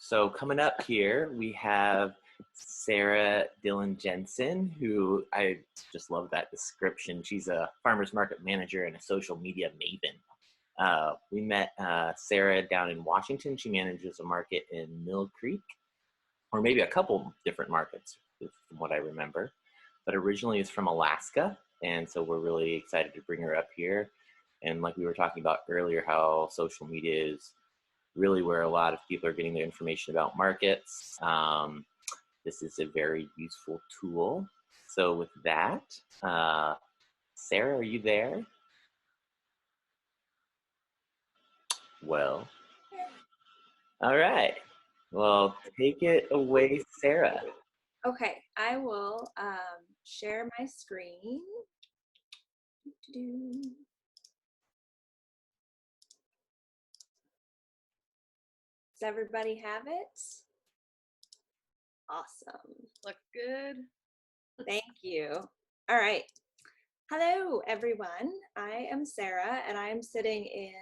So coming up here, we have Sarah Dillon Jensen, who I just love that description. She's a farmer's market manager and a social media maven. We met Sarah down in Washington. She manages a market in Mill Creek, or maybe a couple different markets, from what I remember. But originally is from Alaska, and so we're really excited to bring her up here. And like we were talking about earlier, how social media is really where a lot of people are getting their information about markets. This is a very useful tool. So with that, Sarah, are you there? Well, all right. Well, take it away, Sarah. Okay, I will share my screen. Does everybody have it? Awesome. Look good. Thank you. All right. Hello, everyone. I am Sarah, and I am sitting in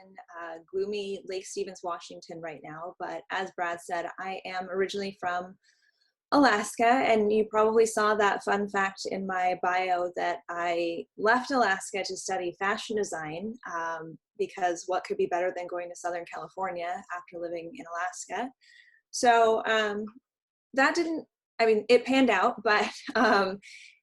gloomy Lake Stevens, Washington right now. But as Brad said, I am originally from Alaska, and you probably saw that fun fact in my bio that I left Alaska to study fashion design because what could be better than going to Southern California after living in Alaska? So that didn't, I mean, it panned out, but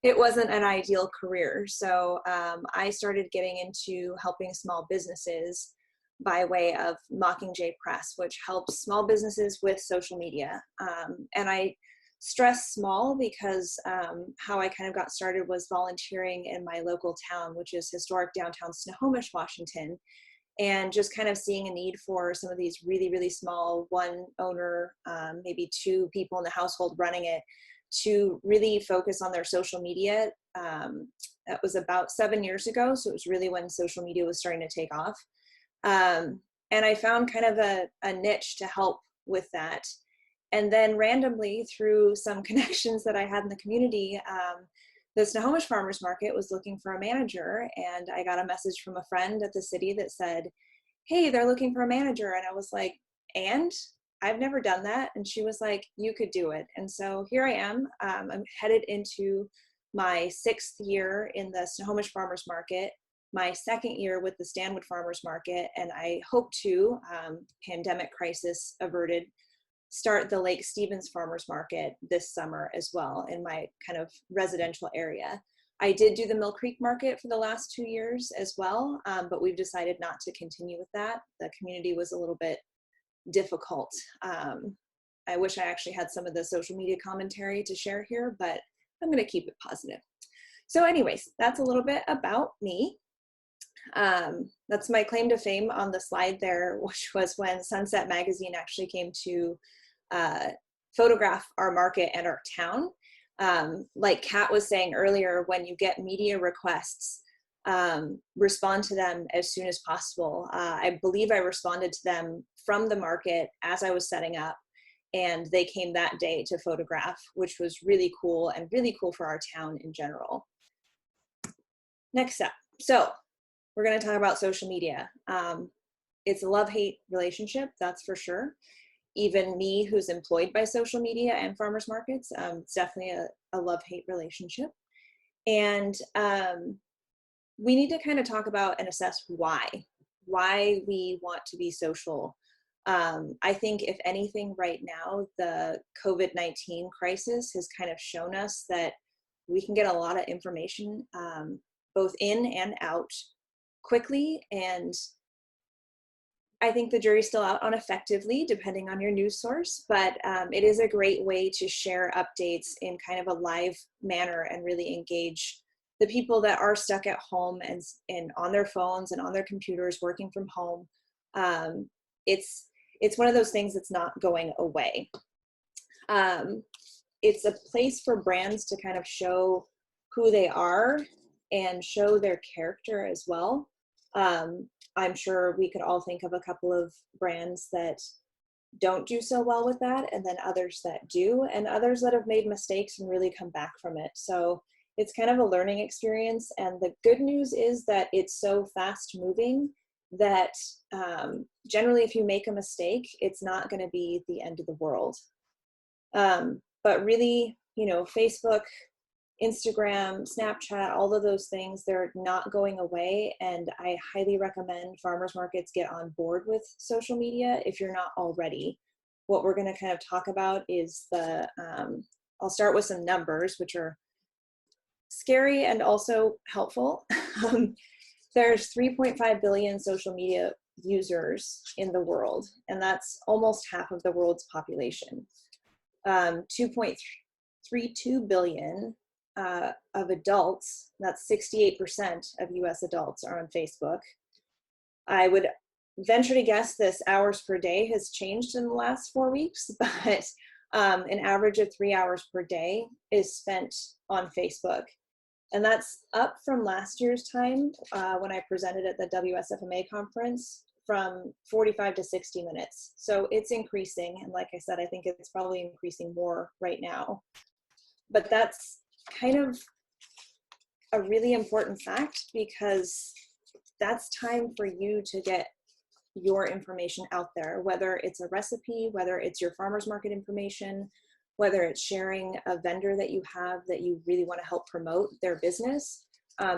it wasn't an ideal career. So I started getting into helping small businesses by way of Mockingjay Press, which helps small businesses with social media. And I stress small because how I kind of got started was volunteering in my local town, which is historic downtown Snohomish, Washington, and just kind of seeing a need for some of these really, really small, one owner, maybe two people in the household running it, to really focus on their social media. That was about 7 years ago, so it was really when social media was starting to take off. And I found kind of a niche to help with that. And then randomly, through some connections that I had in the community, the Snohomish Farmers Market was looking for a manager, and I got a message from a friend at the city that said, hey, they're looking for a manager. And I was like, and I've never done that. And she was like, you could do it. And so here I am. I'm headed into my 6th year in the Snohomish Farmers Market, my 2nd year with the Stanwood Farmers Market, and I hope to, pandemic crisis averted, start the Lake Stevens Farmers Market this summer as well in my kind of residential area. I did do the Mill Creek Market for the last 2 years as well, but we've decided not to continue with that. The community was a little bit difficult. I wish I actually had some of the social media commentary to share here, but I'm going to keep it positive. So anyways, that's a little bit about me. That's my claim to fame on the slide there, which was when Sunset Magazine actually came to photograph our market and our town. Like Kat was saying earlier, when you get media requests, respond to them as soon as possible. I believe I responded to them from the market as I was setting up, and they came that day to photograph, which was really cool and really cool for our town in general. Next up. So we're going to talk about social media. It's a love-hate relationship, that's for sure. Even me, who's employed by social media and farmers markets, it's definitely a love-hate relationship. And we need to kind of talk about and assess why we want to be social. I think if anything right now, the COVID-19 crisis has kind of shown us that we can get a lot of information both in and out quickly, and I think the jury's still out on effectively, depending on your news source, but it is a great way to share updates in kind of a live manner and really engage the people that are stuck at home and on their phones and on their computers working from home. It's one of those things that's not going away. It's a place for brands to kind of show who they are and show their character as well. I'm sure we could all think of a couple of brands that don't do so well with that, and then others that do, and others that have made mistakes and really come back from it. So it's kind of a learning experience, and the good news is that it's so fast moving that generally if you make a mistake, it's not going to be the end of the world. But really, you know, Facebook, Instagram, Snapchat, all of those things, they're not going away. And I highly recommend farmers markets get on board with social media if you're not already. What we're going to kind of talk about is I'll start with some numbers, which are scary and also helpful. There's 3.5 billion social media users in the world, and that's almost half of the world's population. 2.32 billion of adults, that's 68% of US adults are on Facebook. I would venture to guess this hours per day has changed in the last 4 weeks, but an average of 3 hours per day is spent on Facebook. And that's up from last year's time when I presented at the WSFMA conference, from 45 to 60 minutes. So it's increasing. And like I said, I think it's probably increasing more right now. But that's kind of a really important fact, because that's time for you to get your information out there, whether it's a recipe, whether it's your farmer's market information, whether it's sharing a vendor that you have that you really want to help promote their business.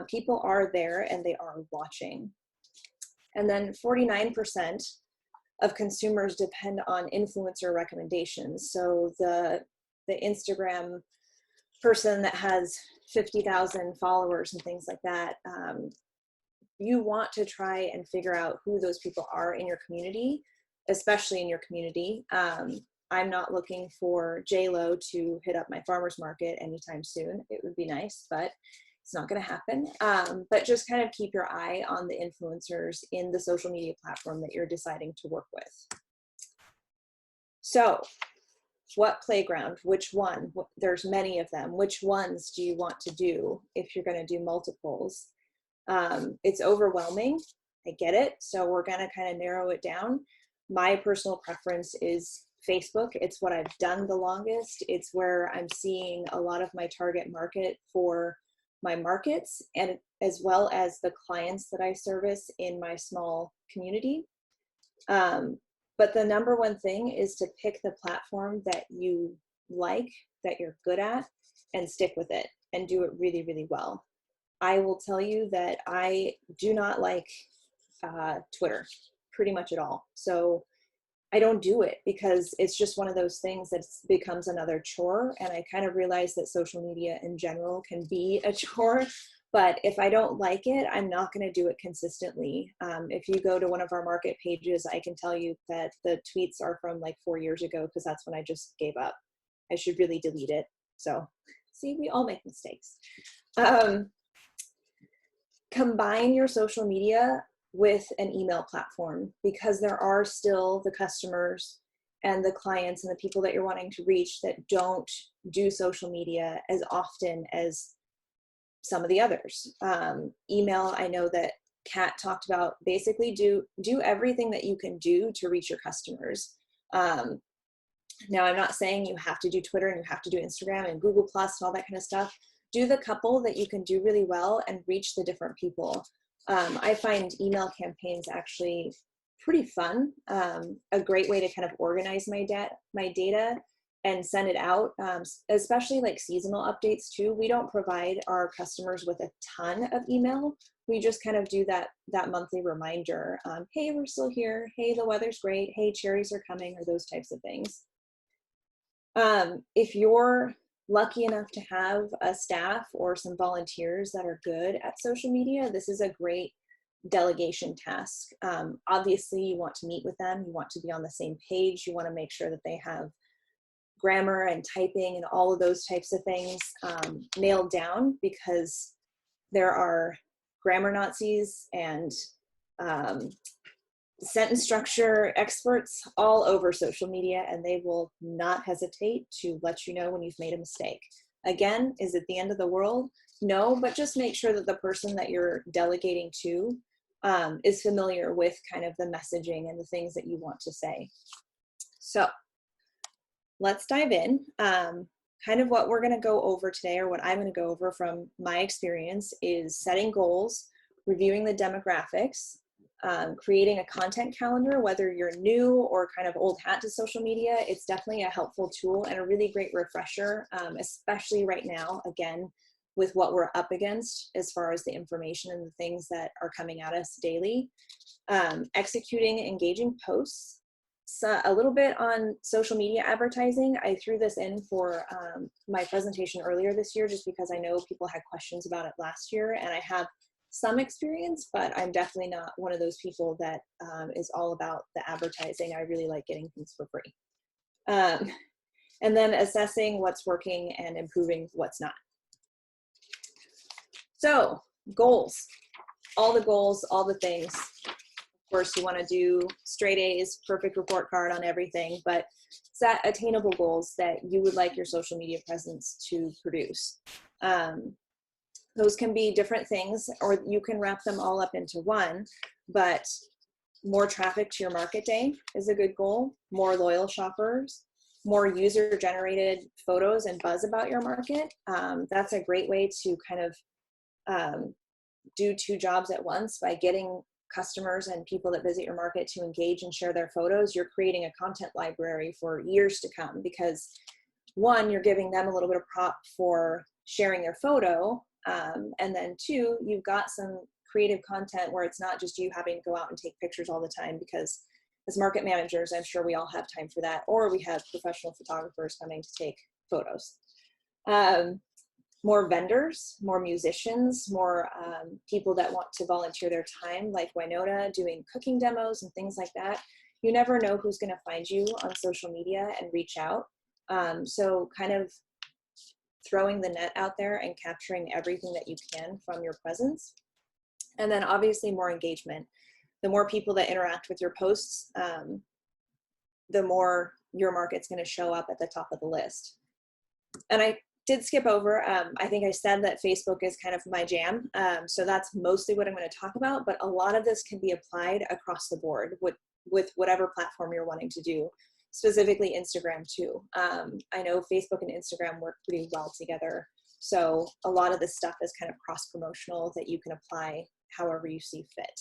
People are there and they are watching. And then 49% of consumers depend on influencer recommendations. So the Instagram person that has 50,000 followers and things like that, you want to try and figure out who those people are in your community, especially in your community. I'm not looking for J-Lo to hit up my farmer's market anytime soon. It would be nice, but it's not going to happen. But just kind of keep your eye on the influencers in the social media platform that you're deciding to work with. So what playground, which one? There's many of them. Which ones do you want to do if you're going to do multiples? It's overwhelming. I get it. So we're going to kind of narrow it down. My personal preference is Facebook. It's what I've done the longest. It's where I'm seeing a lot of my target market for my markets, and as well as the clients that I service in my small community. But the number one thing is to pick the platform that you like, that you're good at, and stick with it and do it really, really well. I will tell you that I do not like Twitter pretty much at all. So I don't do it because it's just one of those things that becomes another chore. And I kind of realize that social media in general can be a chore, but if I don't like it, I'm not going to do it consistently. If you go to one of our market pages, I can tell you that the tweets are from like 4 years ago, because that's when I just gave up. I should really delete it. So see, we all make mistakes. Combine your social media with an email platform, because there are still the customers and the clients and the people that you're wanting to reach that don't do social media as often as some of the others. Email, I know that Kat talked about, basically do everything that you can do to reach your customers. Now, I'm not saying you have to do Twitter and you have to do Instagram and Google Plus and all that kind of stuff. Do the couple that you can do really well and reach the different people. I find email campaigns actually pretty fun, a great way to kind of organize my data and send it out, especially like seasonal updates too. We don't provide our customers with a ton of email. We just kind of do that monthly reminder. Hey, we're still here. Hey, the weather's great. Hey, cherries are coming, or those types of things. If you're lucky enough to have a staff or some volunteers that are good at social media, this is a great delegation task. Obviously, you want to meet with them. You want to be on the same page. You want to make sure that they have grammar and typing and all of those types of things nailed down, because there are grammar Nazis and sentence structure experts all over social media, and they will not hesitate to let you know when you've made a mistake. Again, is it the end of the world? No, but just make sure that the person that you're delegating to is familiar with kind of the messaging and the things that you want to say. So let's dive in. Kind of what we're going to go over today, or what I'm going to go over from my experience, is setting goals, reviewing the demographics, creating a content calendar, whether you're new or kind of old hat to social media, it's definitely a helpful tool and a really great refresher, especially right now, again, with what we're up against as far as the information and the things that are coming at us daily. Executing engaging posts. So a little bit on social media advertising. I threw this in for my presentation earlier this year just because I know people had questions about it last year, and I have some experience, but I'm definitely not one of those people that is all about the advertising. I really like getting things for free. And then assessing what's working and improving what's not. So goals, all the things. Of course, you want to do straight A's, perfect report card on everything, but set attainable goals that you would like your social media presence to produce. Those can be different things, or you can wrap them all up into one, but more traffic to your market day is a good goal, more loyal shoppers, more user-generated photos and buzz about your market. That's a great way to kind of do two jobs at once by getting customers and people that visit your market to engage and share their photos. You're creating a content library for years to come because, one, you're giving them a little bit of prop for sharing their photo, and then two, you've got some creative content where it's not just you having to go out and take pictures all the time, because as market managers, I'm sure we all have time for that, or we have professional photographers coming to take photos. More vendors, more musicians, more people that want to volunteer their time, like Winona doing cooking demos and things like that. You never know who's going to find you on social media and reach out. So kind of throwing the net out there and capturing everything that you can from your presence. And then obviously more engagement. The more people that interact with your posts, the more your market's going to show up at the top of the list. And I did skip over, I think I said that Facebook is kind of my jam. So that's mostly what I'm going to talk about, but a lot of this can be applied across the board with whatever platform you're wanting to do, specifically Instagram too. I know Facebook and Instagram work pretty well together. So a lot of this stuff is kind of cross-promotional that you can apply however you see fit.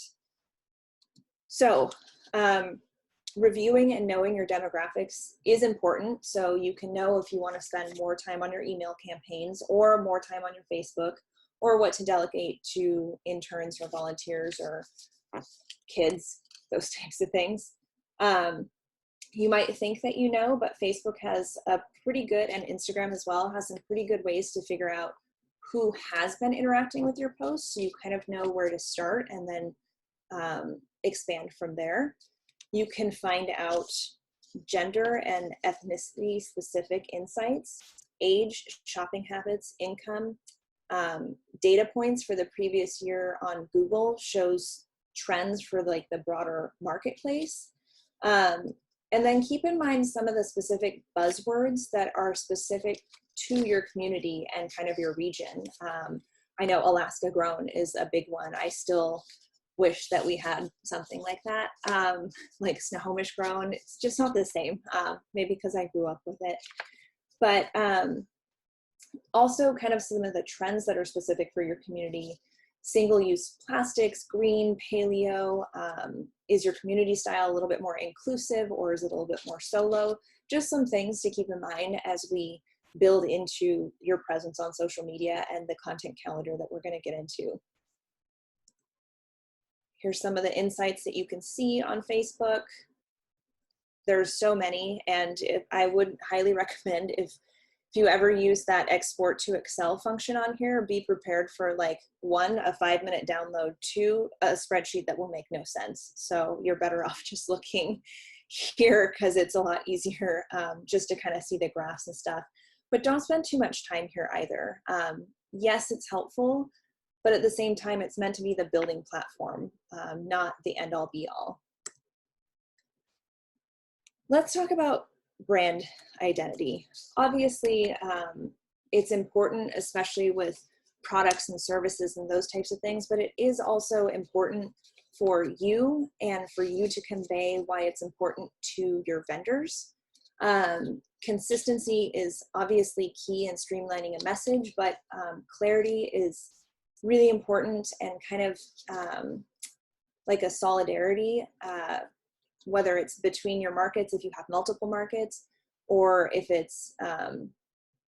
So reviewing and knowing your demographics is important, so you can know if you want to spend more time on your email campaigns or more time on your Facebook, or what to delegate to interns or volunteers or kids, those types of things. You might think that you know, but Facebook has a pretty good, and Instagram as well, has some pretty good ways to figure out who has been interacting with your posts, so you kind of know where to start and then expand from there. You can find out gender and ethnicity specific insights, age, shopping habits, income. Data points for the previous year on Google shows trends for like the broader marketplace. And then keep in mind some of the specific buzzwords that are specific to your community and kind of your region. I know Alaska grown is a big one. I still wish that we had something like that, like Snohomish grown. It's just not the same, maybe because I grew up with it. But also kind of some of the trends that are specific for your community. Single-use plastics, green, paleo. Is your community style a little bit more inclusive, or is it a little bit more solo? Just some things to keep in mind as we build into your presence on social media and the content calendar that we're going to get into. Here's some of the insights that you can see on Facebook. There's so many, and I would highly recommend if you ever use that export to Excel function on here, be prepared for like 1, a 5-minute download, 2, a spreadsheet that will make no sense. So you're better off just looking here because it's a lot easier just to kind of see the graphs and stuff. But don't spend too much time here either. Yes, it's helpful, but at the same time, it's meant to be the building platform, not the end-all be-all. Let's talk about brand identity. Obviously, it's important, especially with products and services and those types of things, but it is also important for you and for you to convey why it's important to your vendors. Consistency is obviously key in streamlining a message, but clarity is really important, and kind of like a solidarity, whether it's between your markets, if you have multiple markets, or if it's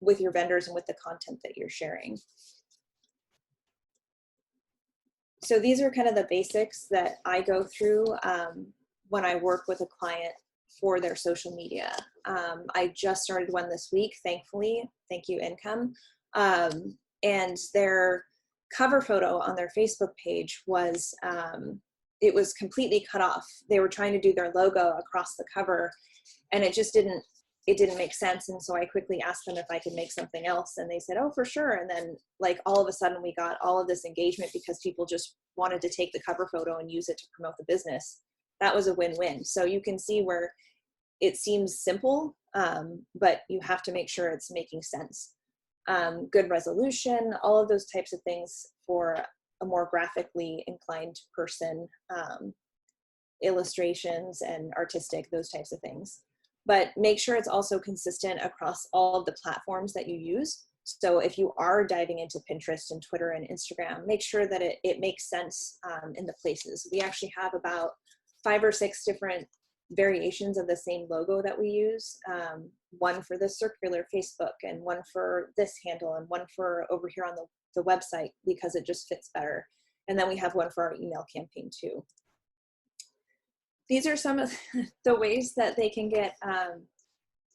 with your vendors and with the content that you're sharing. So these are kind of the basics that I go through when I work with a client for their social media. I just started one this week, thankfully. Thank you, Income. And their cover photo on their Facebook page was, it was completely cut off. They were trying to do their logo across the cover, and it just didn't make sense. And so I quickly asked them if I could make something else, and they said, oh, for sure. And then like all of a sudden we got all of this engagement because people just wanted to take the cover photo and use it to promote the business. That was a win-win. So you can see where it seems simple, but you have to make sure it's making sense. Good resolution, all of those types of things for a more graphically inclined person, illustrations and artistic, those types of things. But make sure it's also consistent across all of the platforms that you use. So if you are diving into Pinterest and Twitter and Instagram, make sure that it makes sense in the places. We actually have about 5 or 6 different variations of the same logo that we use. One for the circular Facebook, and one for this handle, and one for over here on the website, because it just fits better. And then we have one for our email campaign too. These are some of the ways that they can get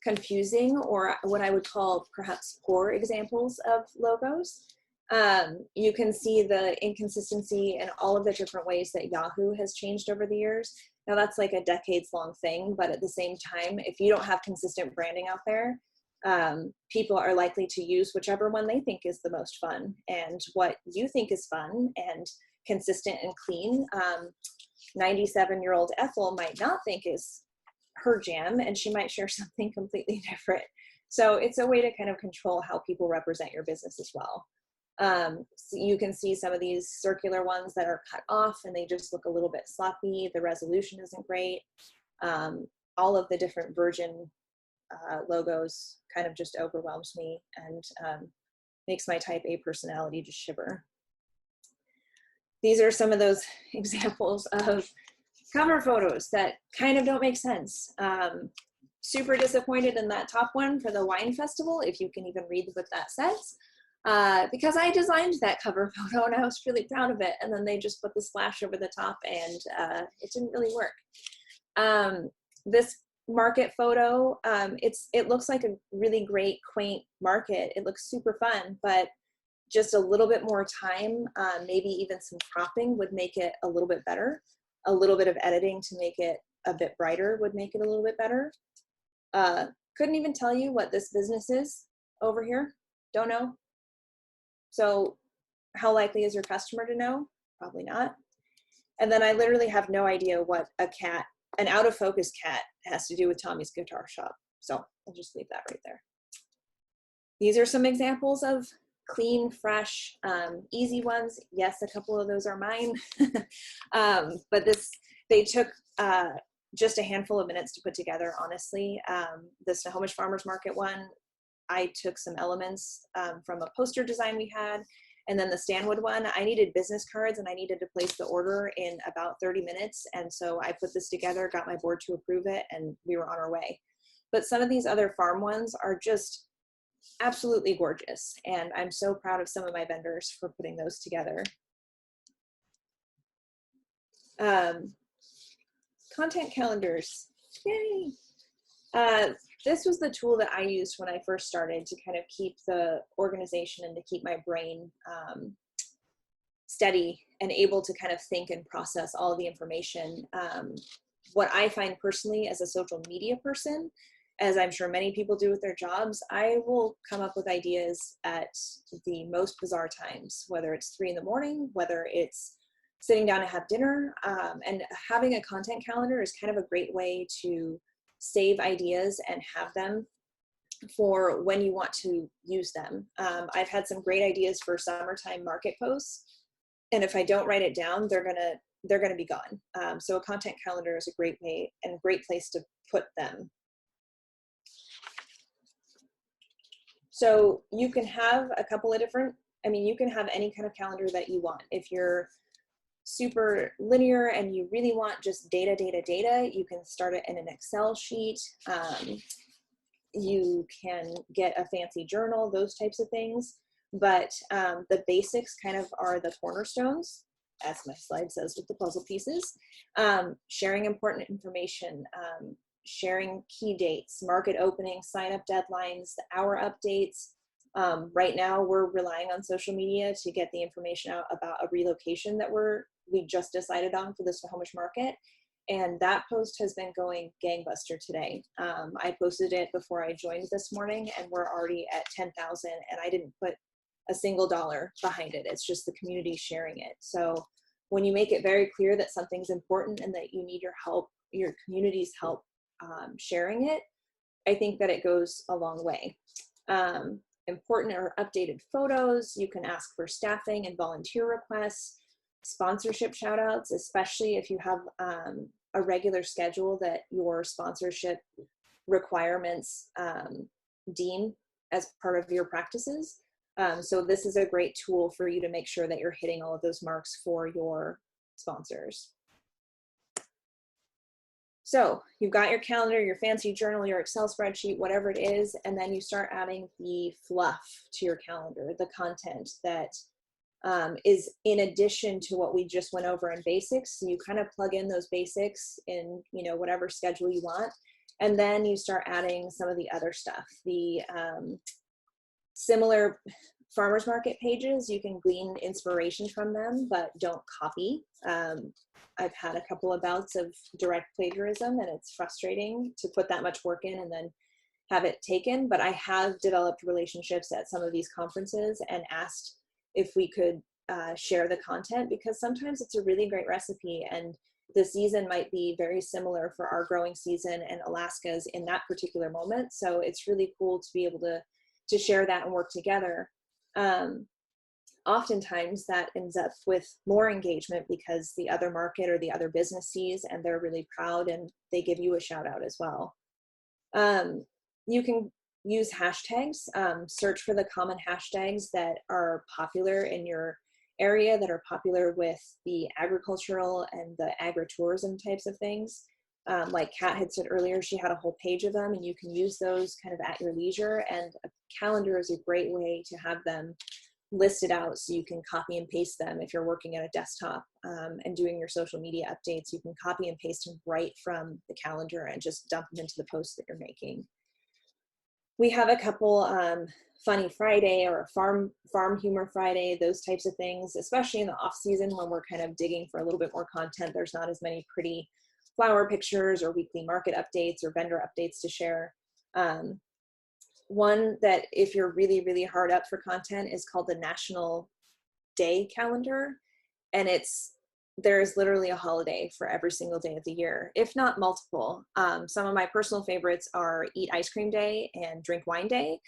confusing, or what I would call perhaps poor examples of logos. You can see the inconsistency in all of the different ways that Yahoo has changed over the years. Now that's like a decades-long thing, but at the same time, if you don't have consistent branding out there, people are likely to use whichever one they think is the most fun. And what you think is fun and consistent and clean, 97-year-old Ethel might not think is her jam, and she might share something completely different. So it's a way to kind of control how people represent your business as well. So you can see some of these circular ones that are cut off and they just look a little bit sloppy. The resolution isn't great. All of the different version logos kind of just overwhelms me and makes my type A personality just shiver. These are some of those examples of cover photos that kind of don't make sense. Super disappointed in that top one for the wine festival, if you can even read what that says. Because I designed that cover photo and I was really proud of it, and then they just put the splash over the top and it didn't really work. This market photo, it looks like a really great, quaint market. It looks super fun, but just a little bit more time, maybe even some cropping would make it a little bit better. A little bit of editing to make it a bit brighter would make it a little bit better. Couldn't even tell you what this business is over here. Don't know. So how likely is your customer to know? Probably not. And then I literally have no idea what an out of focus cat has to do with Tommy's Guitar Shop. So I'll just leave that right there. These are some examples of clean, fresh, easy ones. Yes, a couple of those are mine. But they took just a handful of minutes to put together, honestly. The Snohomish Farmers Market one, I took some elements from a poster design we had. And then the Stanwood one, I needed business cards and I needed to place the order in about 30 minutes. And so I put this together, got my board to approve it, and we were on our way. But some of these other farm ones are just absolutely gorgeous. And I'm so proud of some of my vendors for putting those together. Content calendars, yay. This was the tool that I used when I first started to kind of keep the organization and to keep my brain steady and able to kind of think and process all of the information. What I find personally as a social media person, as I'm sure many people do with their jobs, I will come up with ideas at the most bizarre times, whether it's 3 in the morning, whether it's sitting down to have dinner, and having a content calendar is kind of a great way to save ideas and have them for when you want to use them. I've had some great ideas for summertime market posts, and if I don't write it down, they're gonna be gone. So a content calendar is a great way and a great place to put them. So you can have a couple of different, you can have any kind of calendar that you want. If you're super linear and you really want just data, you can start it in an Excel sheet. You can get a fancy journal, those types of things. But the basics kind of are the cornerstones, as my slide says with the puzzle pieces. Sharing important information, sharing key dates, market openings, sign up deadlines, the hour updates. Right now we're relying on social media to get the information out about a relocation that we just decided on for the Snohomish market. And that post has been going gangbuster today. I posted it before I joined this morning and we're already at 10,000 and I didn't put a single dollar behind it. It's just the community sharing it. So when you make it very clear that something's important and that you need your help, your community's help sharing it, I think that it goes a long way. Important or updated photos, you can ask for staffing and volunteer requests, sponsorship shout outs, especially if you have a regular schedule that your sponsorship requirements deem as part of your practices. So this is a great tool for you to make sure that you're hitting all of those marks for your sponsors. So you've got your calendar, your fancy journal, your Excel spreadsheet, whatever it is, and then you start adding the fluff to your calendar, the content that is in addition to what we just went over in basics. So you kind of plug in those basics in, whatever schedule you want, and then you start adding some of the other stuff. The similar farmers market pages, you can glean inspiration from them, but don't copy. I've had a couple of bouts of direct plagiarism and it's frustrating to put that much work in and then have it taken, but I have developed relationships at some of these conferences and asked if we could share the content, because sometimes it's a really great recipe and the season might be very similar for our growing season and Alaska's in that particular moment. So it's really cool to be able to share that and work together. Oftentimes that ends up with more engagement because the other market or the other business sees and they're really proud and they give you a shout out as well. You can use hashtags, search for the common hashtags that are popular in your area, that are popular with the agricultural and the agritourism types of things. Like Kat had said earlier, she had a whole page of them and you can use those kind of at your leisure, and a calendar is a great way to have them listed out so you can copy and paste them. If you're working at a desktop and doing your social media updates, you can copy and paste them right from the calendar and just dump them into the post that you're making. We have a couple Funny Friday or Farm Humor Friday, those types of things, especially in the off season when we're kind of digging for a little bit more content. There's not as many pretty flower pictures or weekly market updates or vendor updates to share. One that if you're really, really hard up for content is called the National Day Calendar. And there's literally a holiday for every single day of the year, if not multiple. Some of my personal favorites are Eat Ice Cream Day and Drink Wine Day.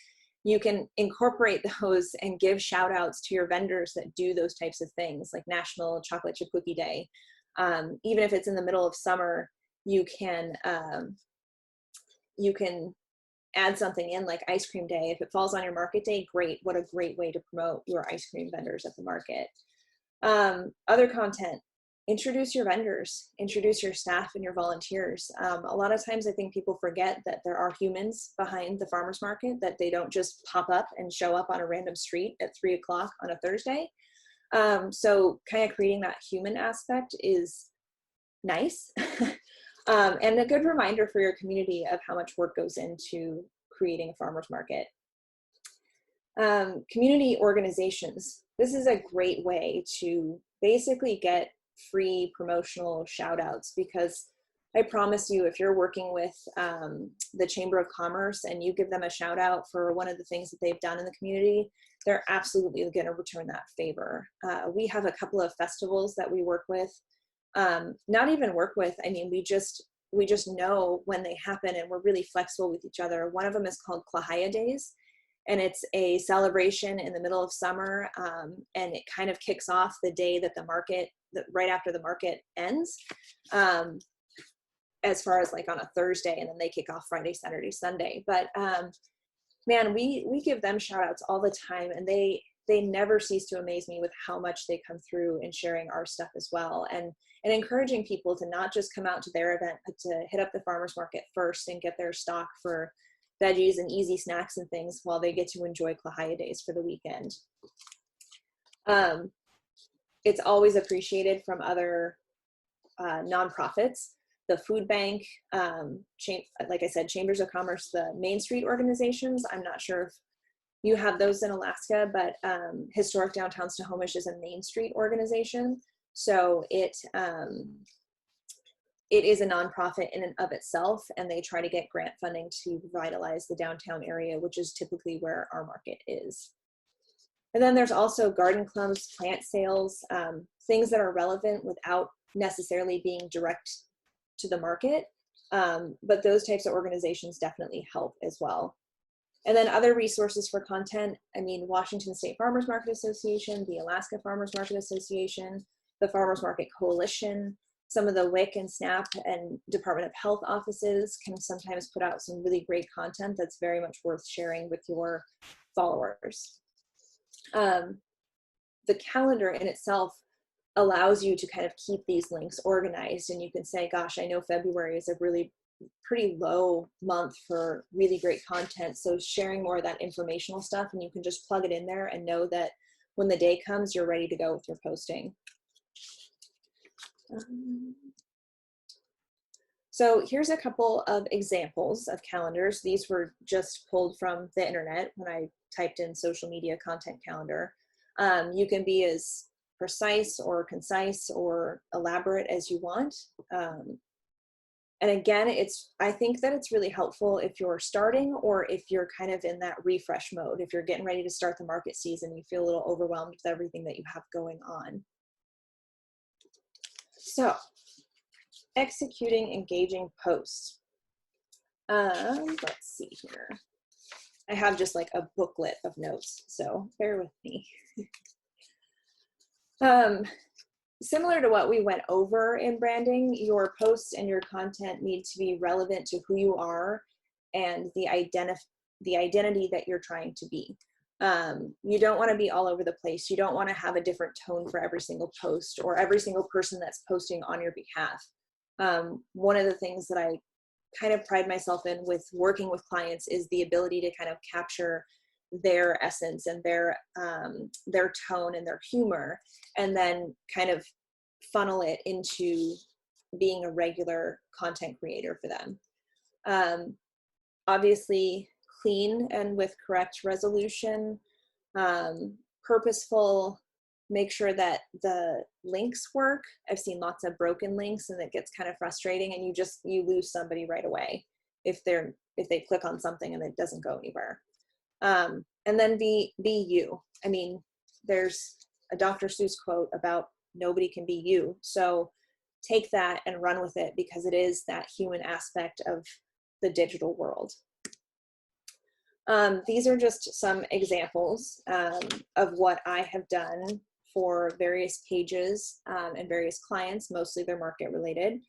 You can incorporate those and give shout outs to your vendors that do those types of things, like National Chocolate Chip Cookie Day. Even if it's in the middle of summer, you can add something in like Ice Cream Day. If it falls on your market day, great. What a great way to promote your ice cream vendors at the market. Other content, introduce your vendors, introduce your staff and your volunteers. A lot of times I think people forget that there are humans behind the farmers market, that they don't just pop up and show up on a random street at 3 o'clock on a Thursday. So kind of creating that human aspect is nice. And a good reminder for your community of how much work goes into creating a farmer's market. Community organizations. This is a great way to basically get free promotional shout outs, because I promise you, if you're working with the Chamber of Commerce and you give them a shout out for one of the things that they've done in the community, they're absolutely going to return that favor. We have a couple of festivals that we work with. Not even work with, I mean, we just know when they happen and we're really flexible with each other. One of them is called Klahaya Days, and it's a celebration in the middle of summer, and it kind of kicks off the day that right after the market ends, as far as like on a Thursday, and then they kick off Friday, Saturday, Sunday. But man, we give them shout outs all the time, and they they never cease to amaze me with how much they come through and sharing our stuff as well. And encouraging people to not just come out to their event, but to hit up the farmer's market first and get their stock for veggies and easy snacks and things while they get to enjoy Klahaya Days for the weekend. It's always appreciated from other nonprofits, the food bank, like I said, chambers of commerce, the Main Street organizations. I'm not sure if you have those in Alaska, but Historic Downtown Snohomish is a Main Street organization. So it is a nonprofit in and of itself, and they try to get grant funding to revitalize the downtown area, which is typically where our market is. And then there's also garden clubs, plant sales, things that are relevant without necessarily being direct to the market. But those types of organizations definitely help as well. And then other resources for content, I mean, Washington State Farmers Market Association, the Alaska Farmers Market Association, the Farmers Market Coalition, some of the WIC and SNAP and Department of Health offices can sometimes put out some really great content that's very much worth sharing with your followers. The calendar in itself allows you to kind of keep these links organized, and you can say, gosh, I know February is a really pretty low month for really great content, so sharing more of that informational stuff, and you can just plug it in there and know that when the day comes, you're ready to go with your posting. So here's a couple of examples of calendars. These were just pulled from the internet when I typed in social media content calendar. You can be as precise or concise or elaborate as you want. And again, I think that it's really helpful if you're starting or if you're kind of in that refresh mode, if you're getting ready to start the market season, you feel a little overwhelmed with everything that you have going on. So, executing engaging posts. Let's see here. I have just like a booklet of notes, so bear with me. Similar to what we went over in branding, your posts and your content need to be relevant to who you are and the identity that you're trying to be. You don't want to be all over the place. You don't want to have a different tone for every single post or every single person that's posting on your behalf. One of the things that I kind of pride myself in with working with clients is the ability to kind of capture their essence and their tone and their humor, and then kind of funnel it into being a regular content creator for them. Obviously clean and with correct resolution, purposeful, make sure that the links work. I've seen lots of broken links and it gets kind of frustrating, and you lose somebody right away if they click on something and it doesn't go anywhere. And then be you. I mean, there's a Dr. Seuss quote about nobody can be you. So take that and run with it, because it is that human aspect of the digital world. These are just some examples of what I have done for various pages and various clients. Mostly they're market related.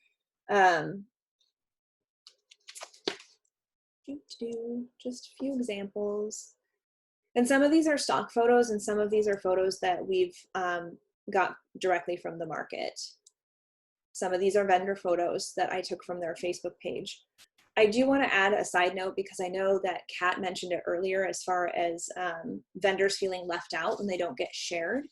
Just a few examples. And some of these are stock photos, and some of these are photos that we've got directly from the market. Some of these are vendor photos that I took from their Facebook page. I do want to add a side note, because I know that Kat mentioned it earlier as far as vendors feeling left out when they don't get shared.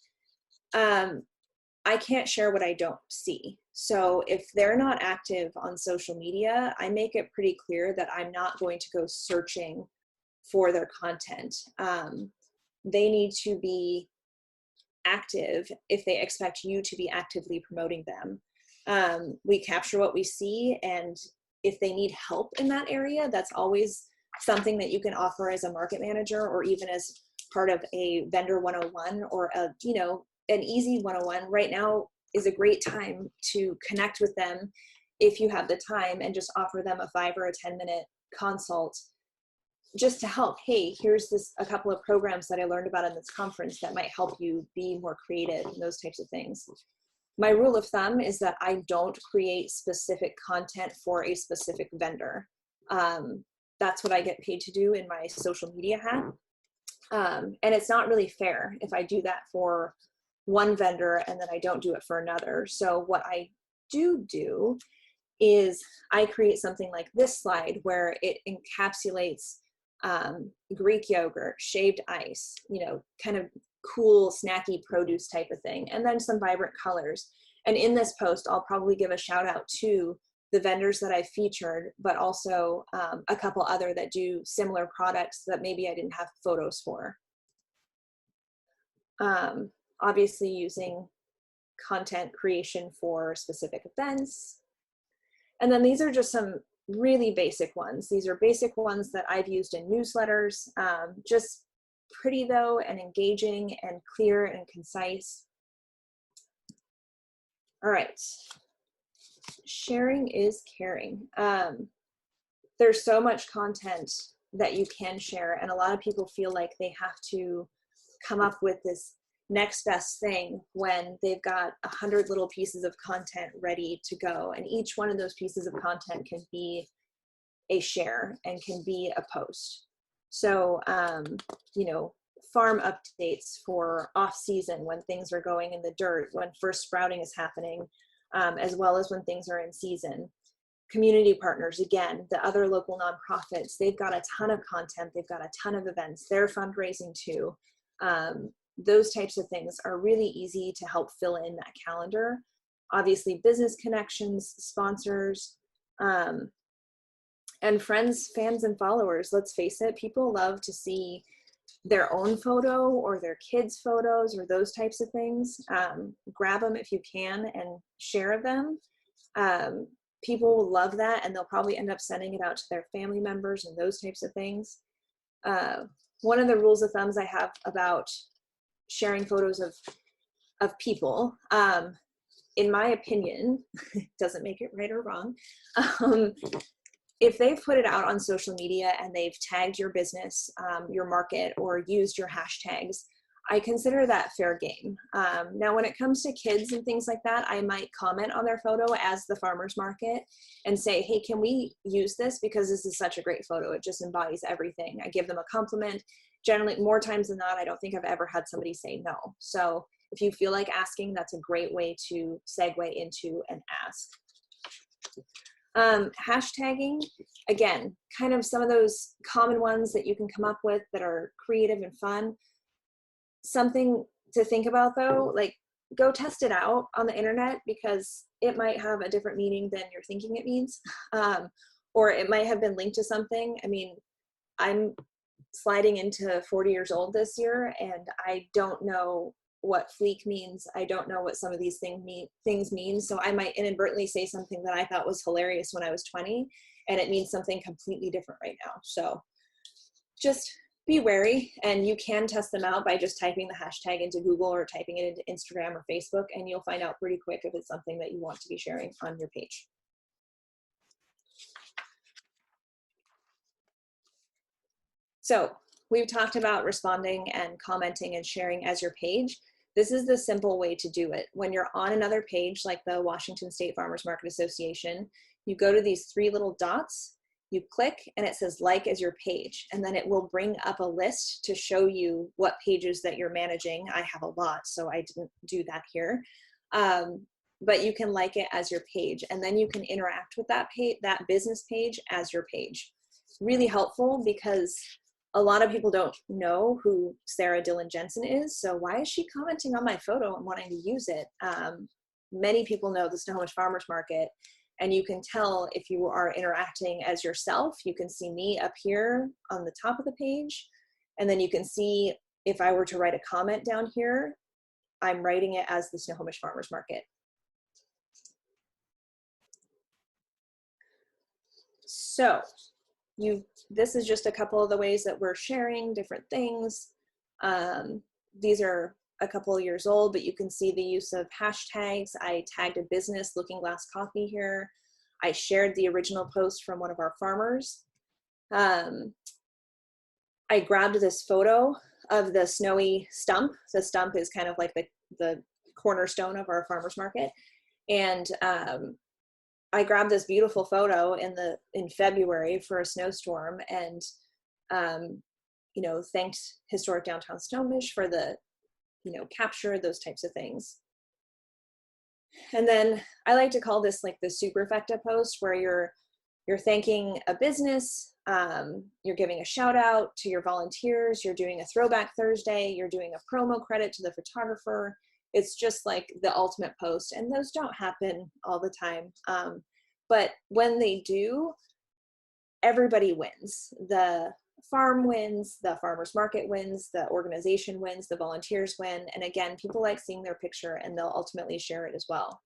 I can't share what I don't see. So if they're not active on social media, I make it pretty clear that I'm not going to go searching for their content. They need to be active if they expect you to be actively promoting them. We capture what we see, and if they need help in that area, that's always something that you can offer as a market manager, or even as part of a vendor 101 or an easy 101. Right now is a great time to connect with them if you have the time, and just offer them a 5 or a 10-minute consult just to help. Hey, here's a couple of programs that I learned about in this conference that might help you be more creative, and those types of things. My rule of thumb is that I don't create specific content for a specific vendor. That's what I get paid to do in my social media hat. And it's not really fair if I do that for one vendor and then I don't do it for another. So what I do is I create something like this slide where it encapsulates Greek yogurt, shaved ice, you know, kind of cool, snacky produce type of thing, and then some vibrant colors. And in this post, I'll probably give a shout out to the vendors that I featured, but also a couple other that do similar products that maybe I didn't have photos for. Obviously using content creation for specific events. And then these are just some really basic ones. These are basic ones that I've used in newsletters, just pretty though, and engaging and clear and concise. All right, sharing is caring. There's so much content that you can share, and a lot of people feel like they have to come up with this next best thing when they've got 100 little pieces of content ready to go. And each one of those pieces of content can be a share and can be a post. So, you know, farm updates for off season when things are going in the dirt, when first sprouting is happening, as well as when things are in season. Community partners, again, the other local nonprofits, they've got a ton of content, they've got a ton of events, they're fundraising too. Those types of things are really easy to help fill in that calendar. Obviously, business connections, sponsors, and friends, fans, and followers. Let's face it, people love to see their own photo or their kids' photos or those types of things. Grab them if you can and share them. People will love that, and they'll probably end up sending it out to their family members and those types of things. One of the rules of thumbs I have about sharing photos of people, in my opinion, doesn't make it right or wrong. If they've put it out on social media and they've tagged your business, your market, or used your hashtags, I consider that fair game. Now, when it comes to kids and things like that, I might comment on their photo as the farmer's market and say, hey, can we use this? Because this is such a great photo. It just embodies everything. I give them a compliment. Generally, more times than not, I don't think I've ever had somebody say no. So if you feel like asking, that's a great way to segue into an ask. Hashtagging, again, kind of some of those common ones that you can come up with that are creative and fun. Something to think about though, like go test it out on the internet, because it might have a different meaning than you're thinking it means. Or it might have been linked to something. I mean, I'm sliding into 40 years old this year, and I don't know what fleek means. I don't know what some of these things mean. So I might inadvertently say something that I thought was hilarious when I was 20, and it means something completely different right now. So just be wary, and you can test them out by just typing the hashtag into Google or typing it into Instagram or Facebook, and you'll find out pretty quick if it's something that you want to be sharing on your page. So we've talked about responding and commenting and sharing as your page. This is the simple way to do it. When you're on another page, like the Washington State Farmers Market Association, you go to these three little dots, you click, and it says like as your page, and then it will bring up a list to show you what pages that you're managing. I have a lot, so I didn't do that here. But you can like it as your page, and then you can interact with that page, that business page, as your page. Really helpful, because a lot of people don't know who Sarah Dillon Jensen is. So why is she commenting on my photo and wanting to use it? Many people know the Snohomish Farmers Market, and you can tell if you are interacting as yourself. You can see me up here on the top of the page, and then you can see if I were to write a comment down here, I'm writing it as the Snohomish Farmers Market. So this is just a couple of the ways that we're sharing different things. These are a couple of years old, but you can see the use of hashtags. I tagged a business, Looking Glass Coffee, here. I shared the original post from one of our farmers. I grabbed this photo of the snowy stump. The stump is kind of like the cornerstone of our farmers market. And I grabbed this beautiful photo in February for a snowstorm, and you know, thanked Historic Downtown Stonehenge for the, you know, capture, those types of things. And then I like to call this like the superfecta post, where you're thanking a business, you're giving a shout out to your volunteers, you're doing a throwback Thursday, you're doing a promo credit to the photographer. It's just like the ultimate post, and those don't happen all the time. But when they do, everybody wins. The farm wins, the farmers market wins, the organization wins, the volunteers win. And again, people like seeing their picture, and they'll ultimately share it as well.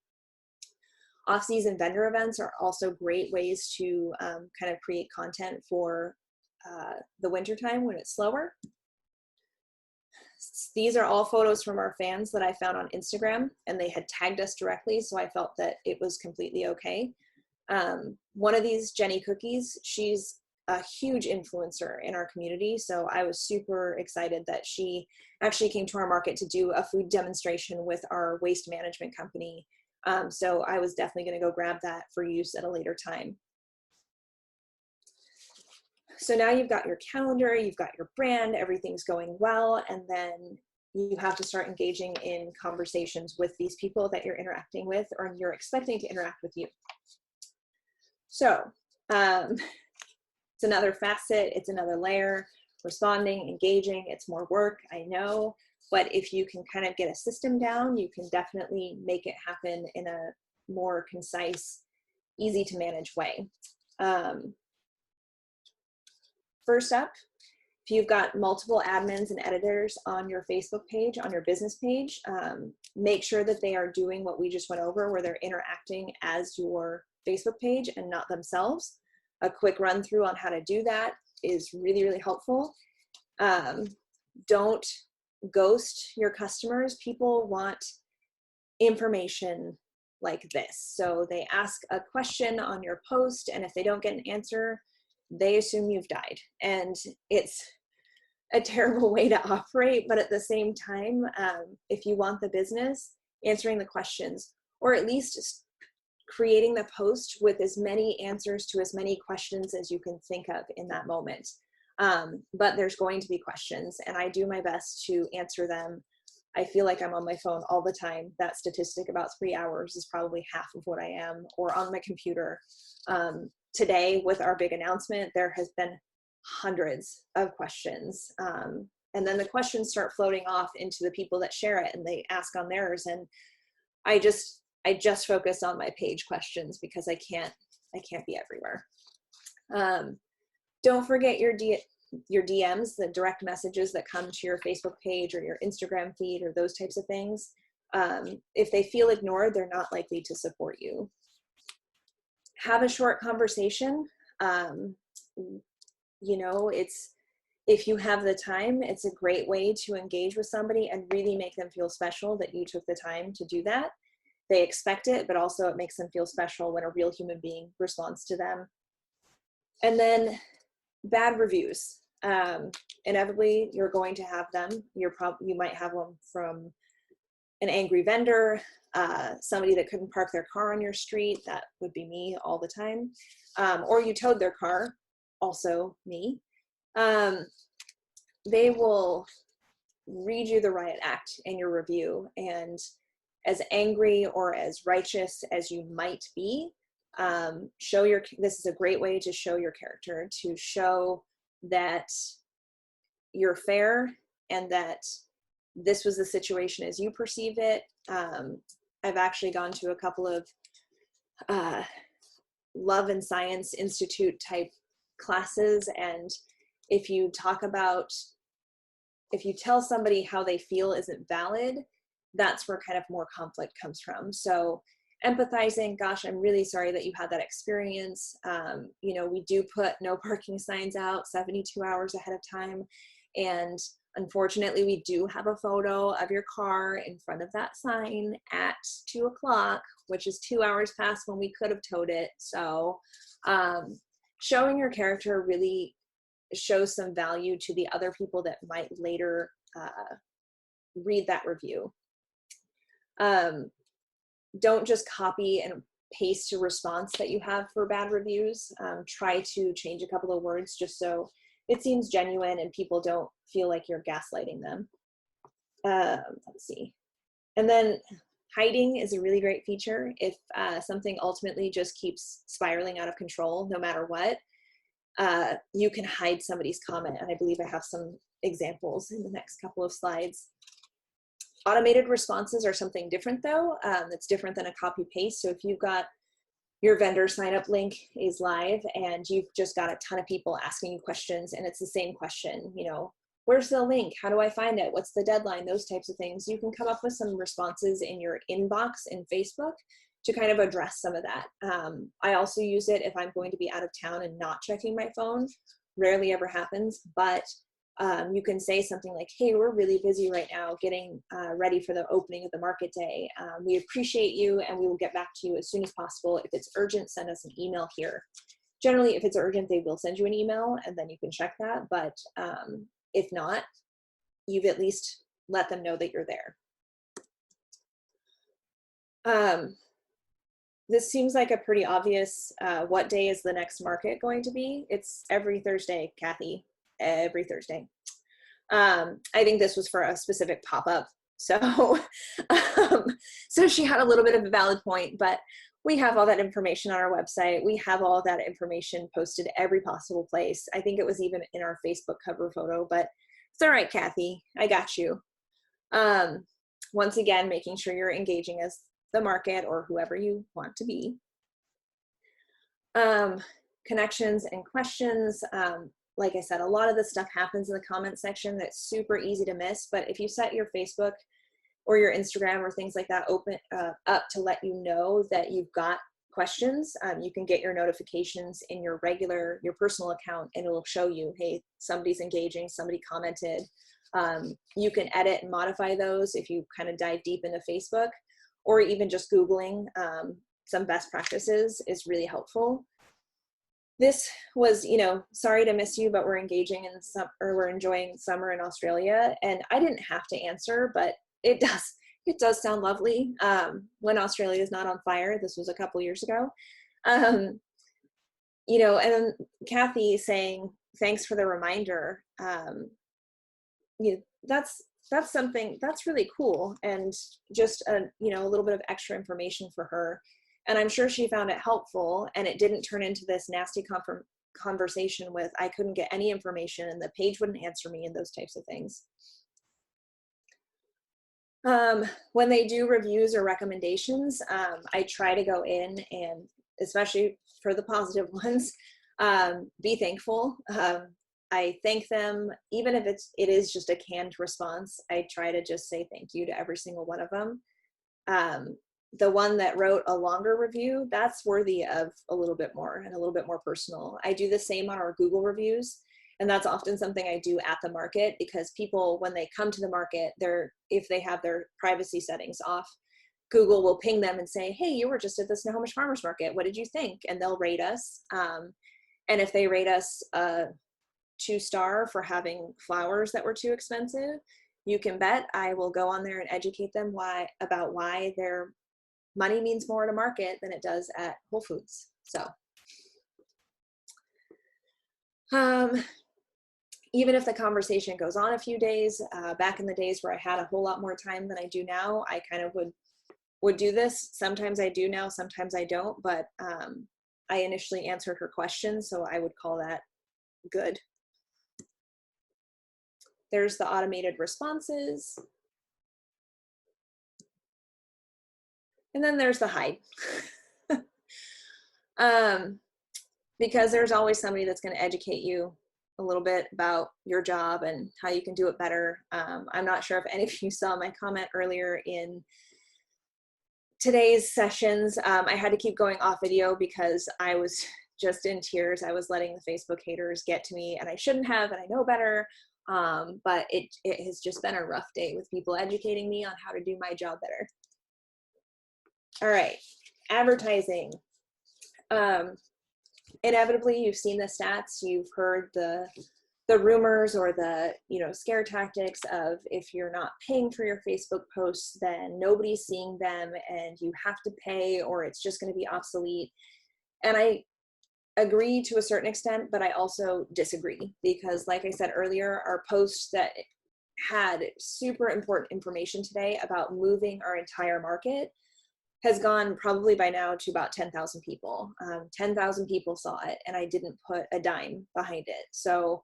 Off-season vendor events are also great ways to kind of create content for the wintertime when it's slower. These are all photos from our fans that I found on Instagram, and they had tagged us directly, so I felt that it was completely okay. One of these, Jenny Cookies, she's a huge influencer in our community, so I was super excited that she actually came to our market to do a food demonstration with our waste management company. So I was definitely going to go grab that for use at a later time. So now you've got your calendar, you've got your brand, everything's going well, and then you have to start engaging in conversations with these people that you're interacting with, or you're expecting to interact with you. So it's another facet, it's another layer, responding, engaging, it's more work, I know, but if you can kind of get a system down, you can definitely make it happen in a more concise, easy to manage way. First up, if you've got multiple admins and editors on your Facebook page, on your business page, make sure that they are doing what we just went over, where they're interacting as your Facebook page and not themselves. A quick run through on how to do that is really, really helpful. Don't ghost your customers. People want information like this. So they ask a question on your post, and if they don't get an answer, they assume you've died. And it's a terrible way to operate, but at the same time, if you want the business, answering the questions, or at least creating the post with as many answers to as many questions as you can think of in that moment. But there's going to be questions, and I do my best to answer them. I feel like I'm on my phone all the time. That statistic, about 3 hours, is probably half of what I am, or on my computer. Today, with our big announcement, there has been hundreds of questions. And then the questions start floating off into the people that share it, and they ask on theirs. And I just focus on my page questions because I can't be everywhere. Don't forget your DMs, the direct messages that come to your Facebook page or your Instagram feed or those types of things. If they feel ignored, they're not likely to support you. Have a short conversation. You know, if you have the time, it's a great way to engage with somebody and really make them feel special that you took the time to do that. They expect it, but also it makes them feel special when a real human being responds to them. And then bad reviews. Inevitably, you're going to have them. You might have one from an angry vendor, somebody that couldn't park their car on your street. That would be me all the time. Or you towed their car, also me. They will read you the riot act in your review, and as angry or as righteous as you might be, this is a great way to show your character, to show that you're fair and that this was the situation as you perceive it. I've actually gone to a couple of Love and Science Institute type classes, and if you tell somebody how they feel isn't valid, that's where kind of more conflict comes from. So empathizing, gosh, I'm really sorry that you had that experience. You know, we do put no parking signs out 72 hours ahead of time. And unfortunately, we do have a photo of your car in front of that sign at 2 o'clock, which is 2 hours past when we could have towed it. So showing your character really shows some value to the other people that might later read that review. Don't just copy and paste a response that you have for bad reviews. Try to change a couple of words just so it seems genuine and people don't feel like you're gaslighting them. Let's see. And then hiding is a really great feature. If something ultimately just keeps spiraling out of control, no matter what, you can hide somebody's comment. And I believe I have some examples in the next couple of slides. Automated responses are something different though. That's different than a copy paste. So if you've got your vendor sign up link is live and you've just got a ton of people asking you questions and it's the same question, you know, where's the link? How do I find it? What's the deadline? Those types of things. You can come up with some responses in your inbox in Facebook to kind of address some of that. I also use it if I'm going to be out of town and not checking my phone. Rarely ever happens, but you can say something like, hey, we're really busy right now getting ready for the opening of the market day. We appreciate you and we will get back to you as soon as possible. If it's urgent, send us an email here. Generally, if it's urgent, they will send you an email and then you can check that. But if not, you've at least let them know that you're there. This seems like a pretty obvious, what day is the next market going to be? It's every Thursday, Kathy. Every Thursday. I think this was for a specific pop-up. So, so she had a little bit of a valid point, but we have all that information on our website. We have all that information posted every possible place. I think it was even in our Facebook cover photo, but it's all right, Kathy, I got you. Once again, making sure you're engaging as the market or whoever you want to be. Connections and questions. Like I said, a lot of this stuff happens in the comment section that's super easy to miss, but if you set your Facebook or your Instagram or things like that open up to let you know that you've got questions, you can get your notifications in your personal account and it'll show you, hey, somebody's engaging, somebody commented. You can edit and modify those if you kind of dive deep into Facebook, or even just Googling some best practices is really helpful. This was, you know, sorry to miss you, but we're engaging in we're enjoying summer in Australia. And I didn't have to answer, but it does sound lovely when Australia is not on fire. This was a couple years ago. You know, and then Kathy saying, thanks for the reminder. You know, that's something that's really cool. And just you know, a little bit of extra information for her. And I'm sure she found it helpful and it didn't turn into this nasty conversation with, I couldn't get any information and the page wouldn't answer me and those types of things. When they do reviews or recommendations, I try to go in and, especially for the positive ones, be thankful. I thank them, even if it is just a canned response. I try to just say thank you to every single one of them. The one that wrote a longer review, that's worthy of a little bit more and a little bit more personal. I do the same on our Google reviews. And that's often something I do at the market because people, when they come to the market, if they have their privacy settings off, Google will ping them and say, hey, you were just at the Snohomish Farmers Market. What did you think? And they'll rate us. And if they rate us a 2-star for having flowers that were too expensive, you can bet I will go on there and educate them about why their money means more at a market than it does at Whole Foods. So even if the conversation goes on a few days, back in the days where I had a whole lot more time than I do now, I kind of would do this. Sometimes I do now, sometimes I don't, but I initially answered her questions, so I would call that good. There's the automated responses. And then there's the hide. Because there's always somebody that's going to educate you a little bit about your job and how you can do it better. I'm not sure if any of you saw my comment earlier in today's sessions. I had to keep going off video because I was just in tears. I was letting the Facebook haters get to me and I shouldn't have, and I know better. But it has just been a rough day with people educating me on how to do my job better. All right, advertising. Inevitably, you've seen the stats, you've heard the rumors or the scare tactics of if you're not paying for your Facebook posts, then nobody's seeing them and you have to pay or it's just going to be obsolete. And agree to a certain extent, but I also disagree because, like I said earlier, our post that had super important information today about moving our entire market has gone probably by now to about 10,000 people. 10,000 people saw it, and I didn't put a dime behind it. So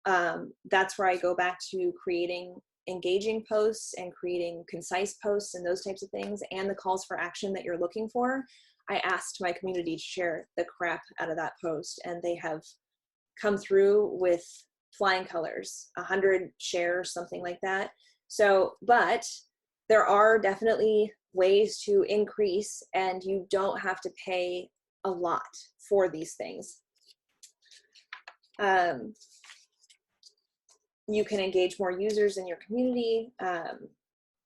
that's where I go back to creating engaging posts and creating concise posts and those types of things, and the calls for action that you're looking for. I asked my community to share the crap out of that post, and they have come through with flying colors, 100 shares, something like that. So, but there are definitely ways to increase, and you don't have to pay a lot for these things. You can engage more users in your community.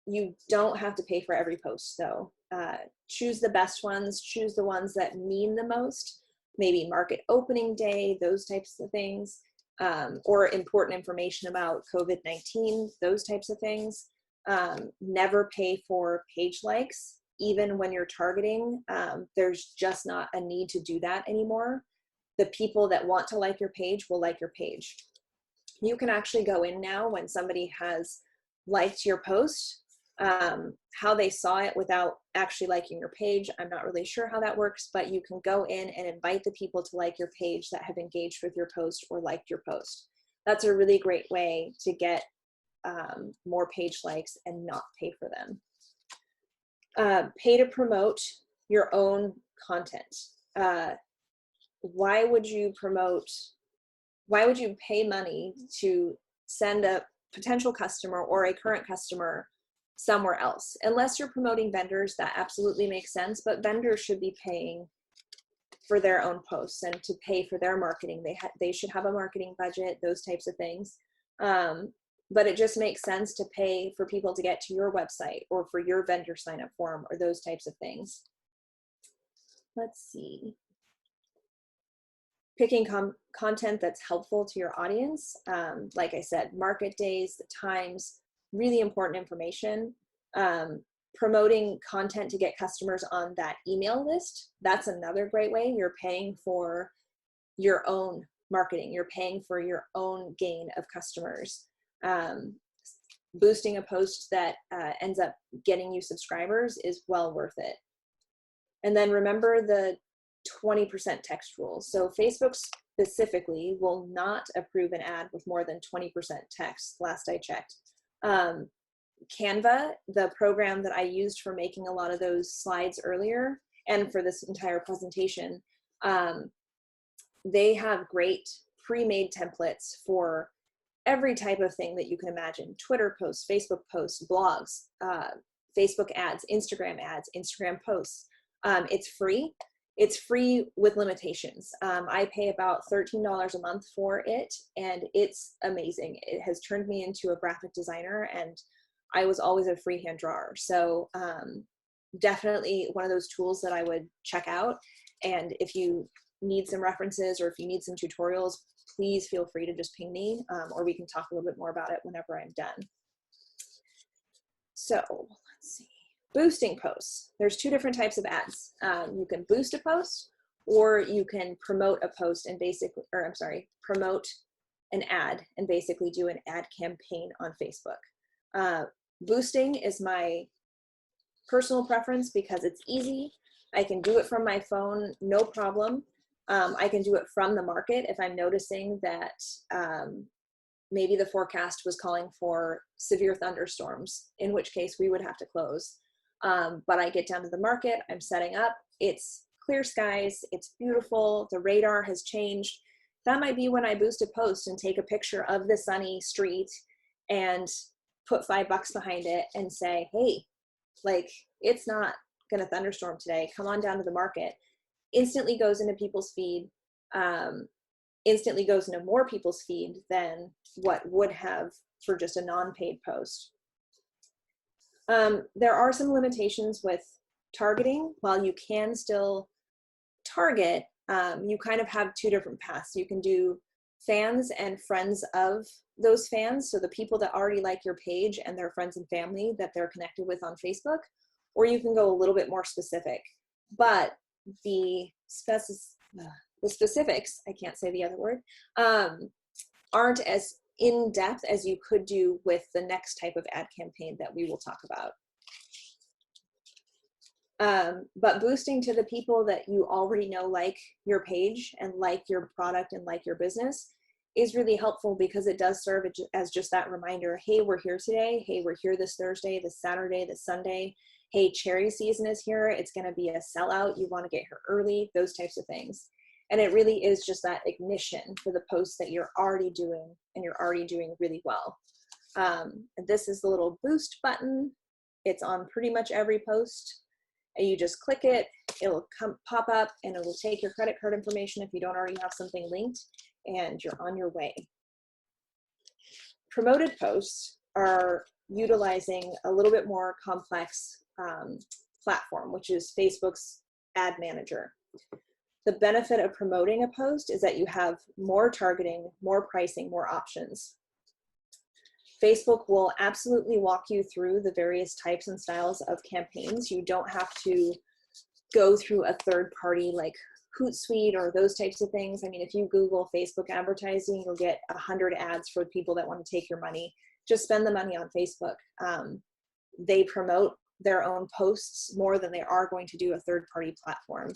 You don't have to pay for every post though. Choose the best ones, choose the ones that mean the most, maybe market opening day, those types of things, or important information about COVID-19, those types of things. Never pay for page likes, even when you're targeting. There's just not a need to do that anymore. The people that want to like your page will like your page. You can actually go in now when somebody has liked your post, how they saw it without actually liking your page. I'm not really sure how that works, but you can go in and invite the people to like your page that have engaged with your post or liked your post. That's a really great way to get more page likes and not pay for them. Pay to promote your own content. Why would you pay money to send a potential customer or a current customer somewhere else? Unless you're promoting vendors, that absolutely makes sense, but vendors should be paying for their own posts and to pay for their marketing. They should have a marketing budget, those types of things. But it just makes sense to pay for people to get to your website or for your vendor sign up form or those types of things. Let's see. Picking content that's helpful to your audience. Like I said, market days, the times, really important information. Promoting content to get customers on that email list. That's another great way. You're paying for your own marketing. You're paying for your own gain of customers. Boosting a post that ends up getting you subscribers is well worth it. And then remember the 20% text rule. So Facebook specifically will not approve an ad with more than 20% text, last I checked. Canva, the program that I used for making a lot of those slides earlier and for this entire presentation, they have great pre-made templates for every type of thing that you can imagine. Twitter posts, Facebook posts, blogs, Facebook ads, Instagram posts. It's free. It's free with limitations. I pay about $13 a month for it, and it's amazing. It has turned me into a graphic designer, and I was always a freehand drawer. So definitely one of those tools that I would check out. And if you need some references or if you need some tutorials, please feel free to just ping me, or we can talk a little bit more about it whenever I'm done. So let's see. Boosting posts. There's two different types of ads. You can boost a post, or you can promote a post and basically, promote an ad and basically do an ad campaign on Facebook. Boosting is my personal preference because it's easy. I can do it from my phone, no problem. I can do it from the market if I'm noticing that maybe the forecast was calling for severe thunderstorms, in which case we would have to close. But I get down to the market, I'm setting up, it's clear skies, it's beautiful, the radar has changed. That might be when I boost a post and take a picture of the sunny street and put $5 behind it and say, hey, like, it's not gonna thunderstorm today, come on down to the market. Instantly goes into people's feed, instantly goes into more people's feed than what would have for just a non-paid post. There are some limitations with targeting. While you can still target, you kind of have two different paths. You can do fans and friends of those fans, so the people that already like your page and their friends and family that they're connected with on Facebook, or you can go a little bit more specific. But the the specifics, I can't say the other word, aren't as in depth as you could do with the next type of ad campaign that we will talk about. But boosting to the people that you already know like your page and like your product and like your business is really helpful, because it does serve as just that reminder. Hey, we're here today. Hey, we're here this Thursday, this Saturday, this Sunday. Hey, cherry season is here. It's going to be a sellout. You want to get here early, those types of things. And it really is just that ignition for the posts that you're already doing, and you're already doing really well. This is the little boost button. It's on pretty much every post. And you just click it, it'll pop up, and it will take your credit card information if you don't already have something linked, and you're on your way. Promoted posts are utilizing a little bit more complex platform, which is Facebook's ad manager. The benefit of promoting a post is that you have more targeting, more pricing, more options. Facebook will absolutely walk you through the various types and styles of campaigns. You don't have to go through a third party like Hootsuite or those types of things. I mean, if you Google Facebook advertising, you'll get 100 ads for people that want to take your money. Just spend the money on Facebook. They promote their own posts more than they are going to do a third party platform.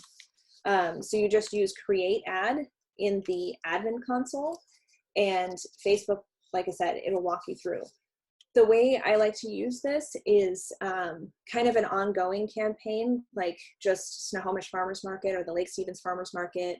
So you just use create ad in the admin console, and Facebook, like I said, it'll walk you through. The way I like to use this is kind of an ongoing campaign, like just Snohomish Farmers Market or the Lake Stevens Farmers Market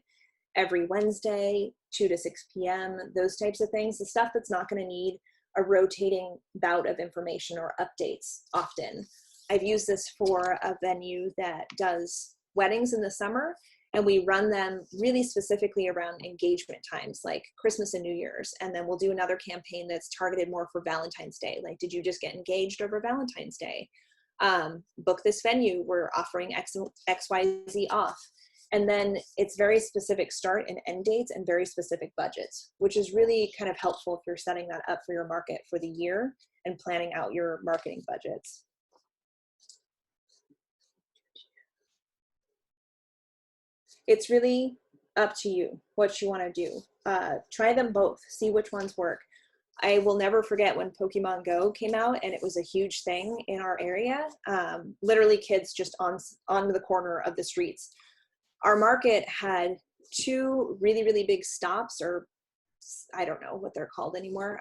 every Wednesday, 2 to 6 p.m., those types of things, the stuff that's not going to need a rotating bout of information or updates often. I've used this for a venue that does weddings in the summer, and we run them really specifically around engagement times like Christmas and New Year's. And then we'll do another campaign that's targeted more for Valentine's Day. Like, did you just get engaged over Valentine's Day? Book this venue, we're offering XYZ off. And then it's very specific start and end dates and very specific budgets, which is really kind of helpful if you're setting that up for your market for the year and planning out your marketing budgets. It's really up to you what you want to do. Try them both, see which ones work. I will never forget when Pokemon Go came out, and it was a huge thing in our area. Literally kids just on the corner of the streets. Our market had 2 really, really big stops, or I don't know what they're called anymore.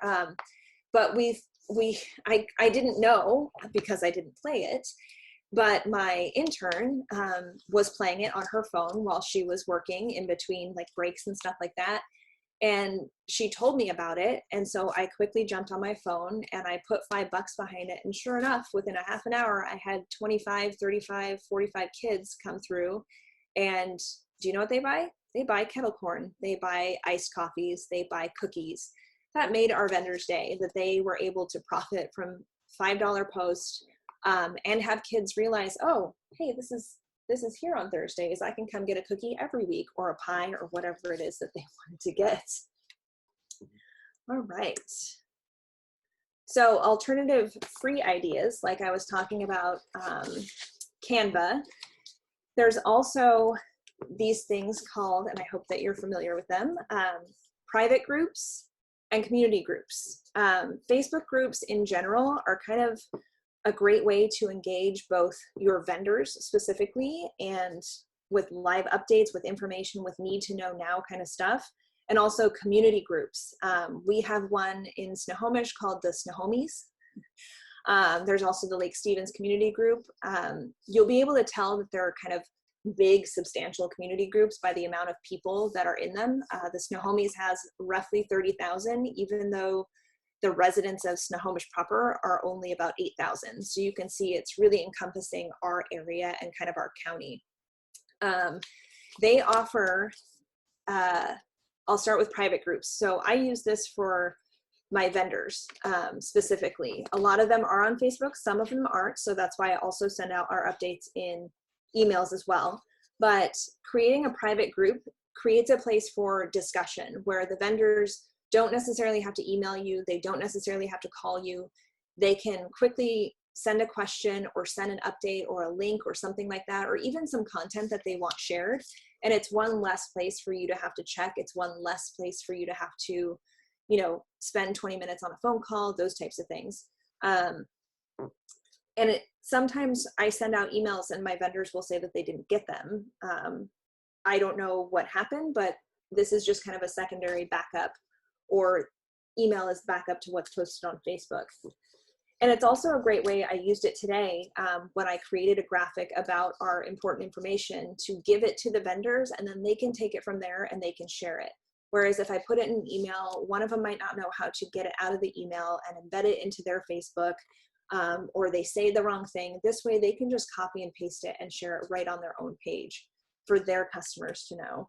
But I didn't know because I didn't play it. But my intern was playing it on her phone while she was working in between like breaks and stuff like that. And she told me about it. And so I quickly jumped on my phone and I put $5 behind it. And sure enough, within a half an hour, I had 25, 35, 45 kids come through. And do you know what they buy? They buy kettle corn. They buy iced coffees. They buy cookies. That made our vendors' day, that they were able to profit from $5 post. And have kids realize, oh, hey, this is here on Thursdays. I can come get a cookie every week, or a pie, or whatever it is that they wanted to get. All right. So alternative free ideas, like I was talking about Canva. There's also these things called, and I hope that you're familiar with them, private groups and community groups. Facebook groups in general are kind of a great way to engage both your vendors specifically, and with live updates, with information, with need to know now kind of stuff, and also community groups. We have one in Snohomish called the Snohomies. There's also the Lake Stevens community group. You'll be able to tell that there are kind of big, substantial community groups by the amount of people that are in them. The Snohomies has roughly 30,000, even though the residents of Snohomish proper are only about 8,000. So you can see it's really encompassing our area and kind of our county. They offer, I'll start with private groups. So I use this for my vendors specifically. A lot of them are on Facebook, some of them aren't. So that's why I also send out our updates in emails as well. But creating a private group creates a place for discussion where the vendors don't necessarily have to email you. They don't necessarily have to call you. They can quickly send a question or send an update or a link or something like that, or even some content that they want shared. And it's one less place for you to have to check. It's one less place for you to have to, spend 20 minutes on a phone call, those types of things. And sometimes I send out emails and my vendors will say that they didn't get them. I don't know what happened, but this is just kind of a secondary backup, or email is backup to what's posted on Facebook. And it's also a great way, I used it today when I created a graphic about our important information, to give it to the vendors, and then they can take it from there and they can share it. Whereas if I put it in an email, one of them might not know how to get it out of the email and embed it into their Facebook, or they say the wrong thing. This way they can just copy and paste it and share it right on their own page for their customers to know.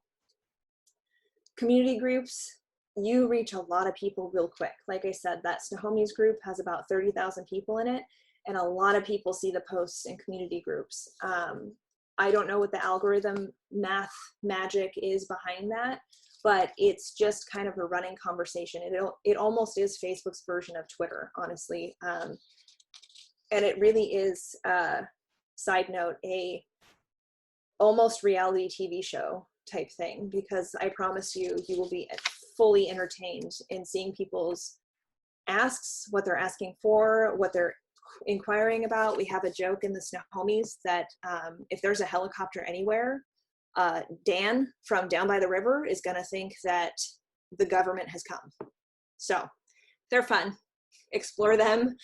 Community groups, you reach a lot of people real quick. Like I said, that Snohomies group has about 30,000 people in it, and a lot of people see the posts in community groups. I don't know what the algorithm math magic is behind that, but it's just kind of a running conversation. It almost is Facebook's version of Twitter, honestly. And it really is, side note, a almost reality TV show type thing, because I promise you, you will be fully entertained in seeing people's asks, what they're asking for, what they're inquiring about. We have a joke in the Snohomies that if there's a helicopter anywhere, Dan from down by the river is going to think that the government has come. So they're fun. Explore them.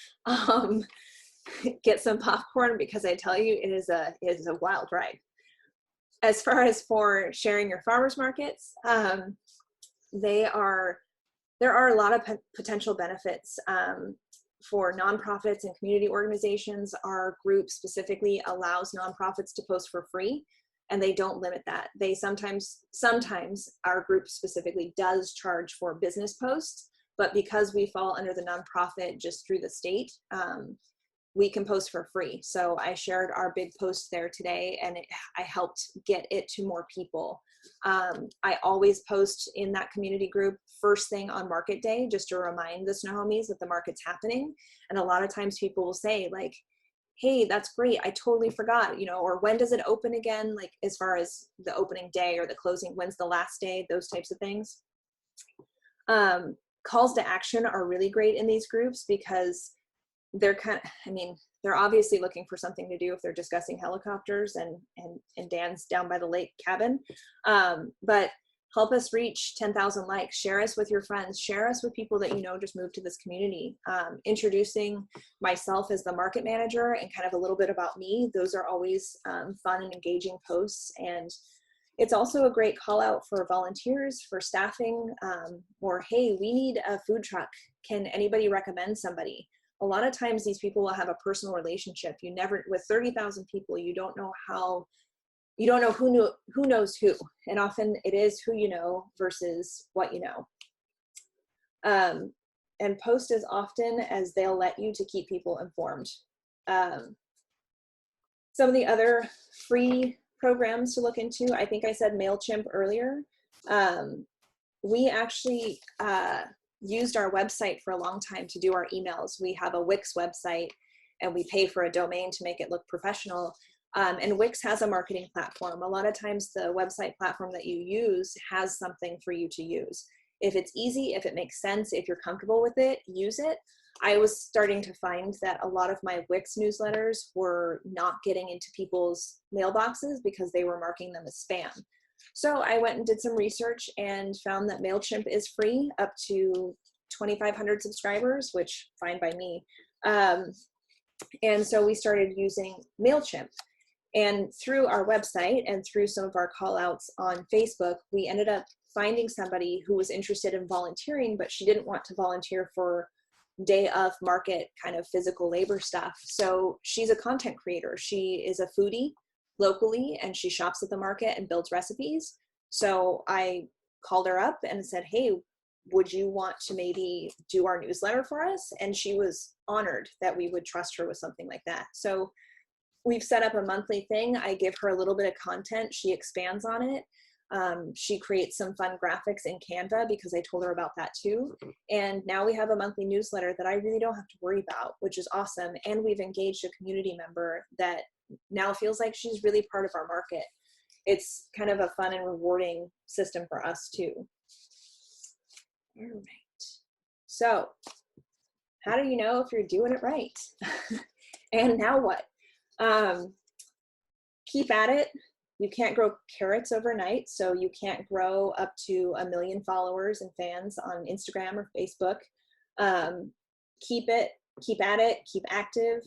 Get some popcorn, because I tell you, it is a wild ride. As far as for sharing your farmers markets, there are a lot of potential benefits for nonprofits and community organizations. Our group specifically allows nonprofits to post for free, and they don't limit that. They sometimes our group specifically does charge for business posts, but because we fall under the nonprofit just through the state, we can post for free. So I shared our big post there today, and I helped get it to more people. I always post in that community group first thing on market day, just to remind the Snohomies that the market's happening. And a lot of times people will say like, hey, that's great, I totally forgot, or when does it open again? Like as far as the opening day or the closing, when's the last day, those types of things. Calls to action are really great in these groups, because they're they're obviously looking for something to do if they're discussing helicopters and Dan's down by the lake cabin. But help us reach 10,000 likes, share us with your friends, share us with people that just moved to this community. Introducing myself as the market manager and kind of a little bit about me, those are always fun and engaging posts. And it's also a great call out for volunteers, for staffing, or hey, we need a food truck. Can anybody recommend somebody? A lot of times these people will have a personal relationship. With 30,000 people, you don't know who knows who. And often it is who you know versus what you know. And post as often as they'll let you to keep people informed. Some of the other free programs to look into, I think I said MailChimp earlier. We actually used our website for a long time to do our emails. We have a Wix website and we pay for a domain to make it look professional. And Wix has a marketing platform. A lot of times the website platform that you use has something for you to use. If it's easy, if it makes sense, if you're comfortable with it, use it. I was starting to find that a lot of my Wix newsletters were not getting into people's mailboxes because they were marking them as spam. So I went and did some research and found that MailChimp is free up to 2,500 subscribers, which fine by me. And so we started using MailChimp. And through our website and through some of our call outs on Facebook, we ended up finding somebody who was interested in volunteering, but she didn't want to volunteer for day of market kind of physical labor stuff. So she's a content creator. She is a foodie locally, and she shops at the market and builds recipes. So I called her up and said, hey, would you want to maybe do our newsletter for us? And she was honored that we would trust her with something like that. So we've set up a monthly thing. I give her a little bit of content. She expands on it. She creates some fun graphics in Canva because I told her about that too. And now we have a monthly newsletter that I really don't have to worry about, which is awesome. And we've engaged a community member that now feels like she's really part of our market. it's kind of a fun and rewarding system for us too. All right. So how do you know if you're doing it right? And now what? Keep at it. You can't grow carrots overnight, so you can't grow up to 1 million followers and fans on Instagram or Facebook. Keep at it, keep active.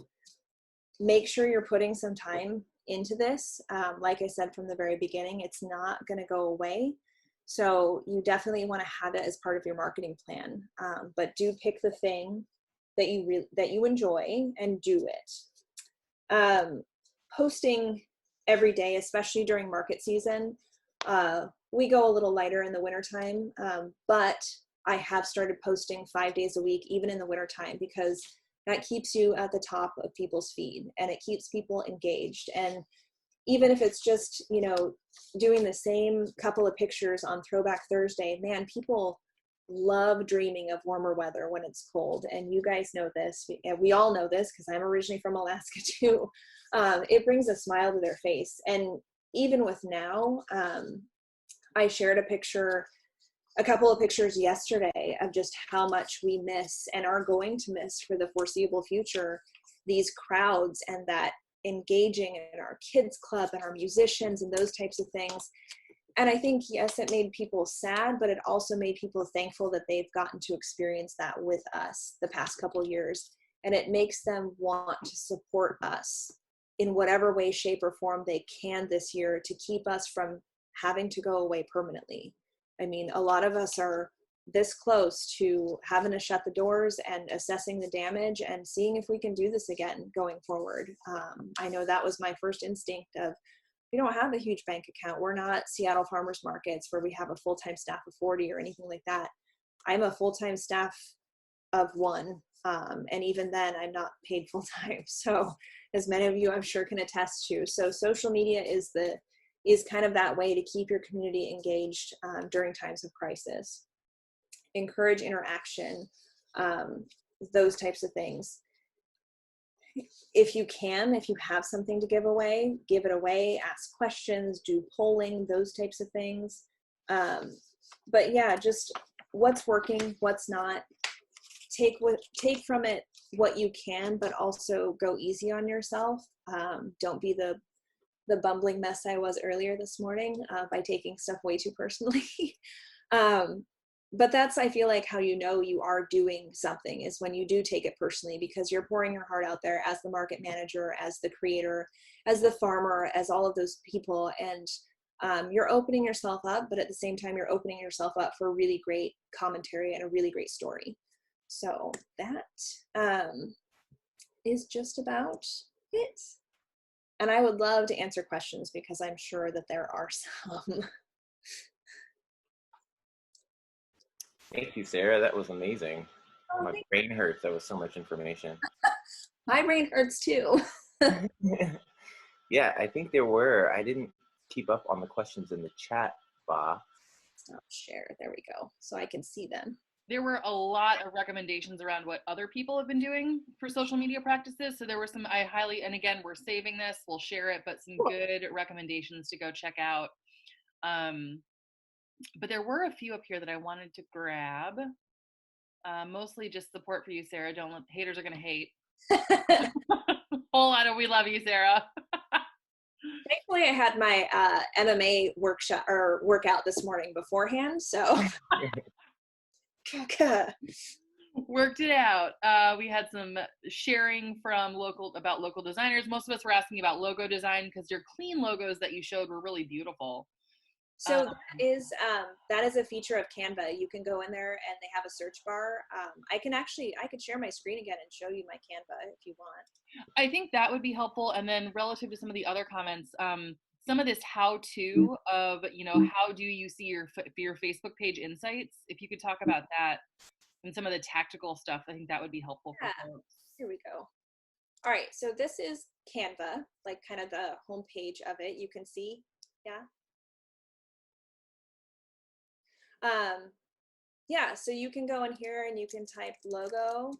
Make sure you're putting some time into this. Like I said from the very beginning, it's not going to go away. So you definitely want to have it as part of your marketing plan. But do pick the thing that you enjoy and do it. Posting every day, especially during market season. We go a little lighter in the wintertime, but I have started posting 5 days a week, even in the wintertime, because that keeps you at the top of people's feed and it keeps people engaged. And even if it's just, you know, doing the same couple of pictures on Throwback Thursday, man, people love dreaming of warmer weather when it's cold. And you guys know this, and we all know this because I'm originally from Alaska too. It brings a smile to their face. And even with now, I shared a couple of pictures yesterday of just how much we miss and are going to miss for the foreseeable future, these crowds and that engaging in our kids club and our musicians and those types of things. And I think, yes, it made people sad, but it also made people thankful that they've gotten to experience that with us the past couple of years. And it makes them want to support us in whatever way, shape, or form they can this year to keep us from having to go away permanently. I mean, a lot of us are this close to having to shut the doors and assessing the damage and seeing if we can do this again going forward. I know that was my first instinct of, we don't have a huge bank account. We're not Seattle Farmers Markets where we have a full-time staff of 40 or anything like that. I'm a full-time staff of 1. And even then I'm not paid full-time. So as many of you I'm sure can attest to. So social media is kind of that way to keep your community engaged during times of crisis. Encourage interaction, those types of things. If you have something to give it away, ask questions, do polling, those types of things. But yeah, just what's working, what's not. Take from it what you can, but also go easy on yourself. Don't be the bumbling mess I was earlier this morning by taking stuff way too personally. But that's, I feel like, how you know you are doing something is when you do take it personally, because you're pouring your heart out there as the market manager, as the creator, as the farmer, as all of those people. And you're opening yourself up, but at the same time, you're opening yourself up for really great commentary and a really great story. So that is just about it. And I would love to answer questions because I'm sure that there are some. Thank you, Sarah. That was amazing. Oh, My brain hurts. That was so much information. My brain hurts too. Yeah, I think there were. I didn't keep up on the questions in the chat box. Stop share. There we go. So I can see them. There were a lot of recommendations around what other people have been doing for social media practices. So there were some, and again, we're saving this, we'll share it, but some good recommendations to go check out. But there were a few up here that I wanted to grab. Mostly just support for you, Sarah. Haters are going to hate. Whole lot of we love you, Sarah. Thankfully, I had my MMA workout this morning beforehand, so worked it out. We had some sharing from local designers. Most of us were asking about logo design because your clean logos that you showed were really beautiful. So that is a feature of Canva. You can go in there and they have a search bar. I could share my screen again and show you my Canva if you want. I think that would be helpful. And then relative to some of the other comments, some of this how-to of, how do you see your Facebook page insights? If you could talk about that and some of the tactical stuff, I think that would be helpful for folks. Here we go. All right, so this is Canva, like kind of the home page of it. You can see, yeah. So you can go in here and you can type logo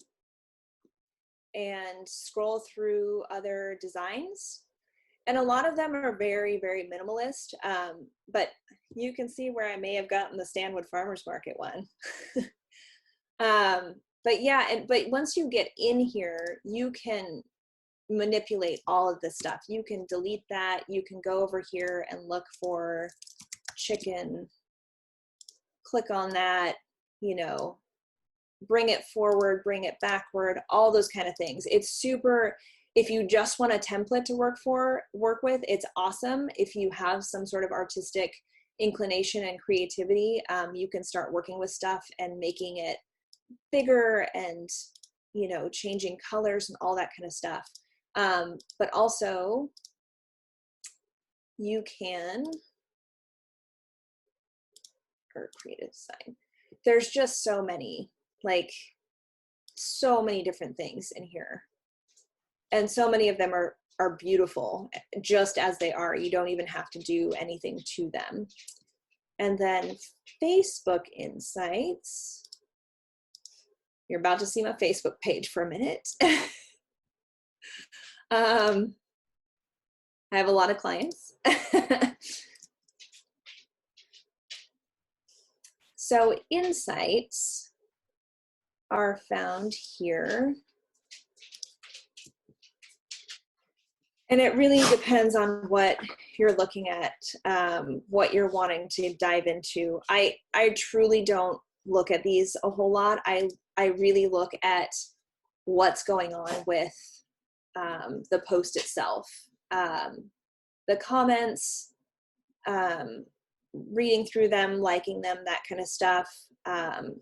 and scroll through other designs. And a lot of them are very, very minimalist. But you can see where I may have gotten the Stanwood Farmers Market one. But yeah, but once you get in here, you can manipulate all of this stuff. You can delete that. You can go over here and look for chicken, click on that, you know, bring it forward, bring it backward, all those kind of things. It's super, if you just want a template to work with, it's awesome. If you have some sort of artistic inclination and creativity, you can start working with stuff and making it bigger and, you know, changing colors and all that kind of stuff. But also you can, or creative design. There's just so many, like so many different things in here. And so many of them are beautiful just as they are. You don't even have to do anything to them. And then Facebook Insights. You're about to see my Facebook page for a minute. I have a lot of clients. So insights are found here. And it really depends on what you're looking at, what you're wanting to dive into. I truly don't look at these a whole lot. I really look at what's going on with the post itself, the comments, reading through them, liking them, that kind of stuff,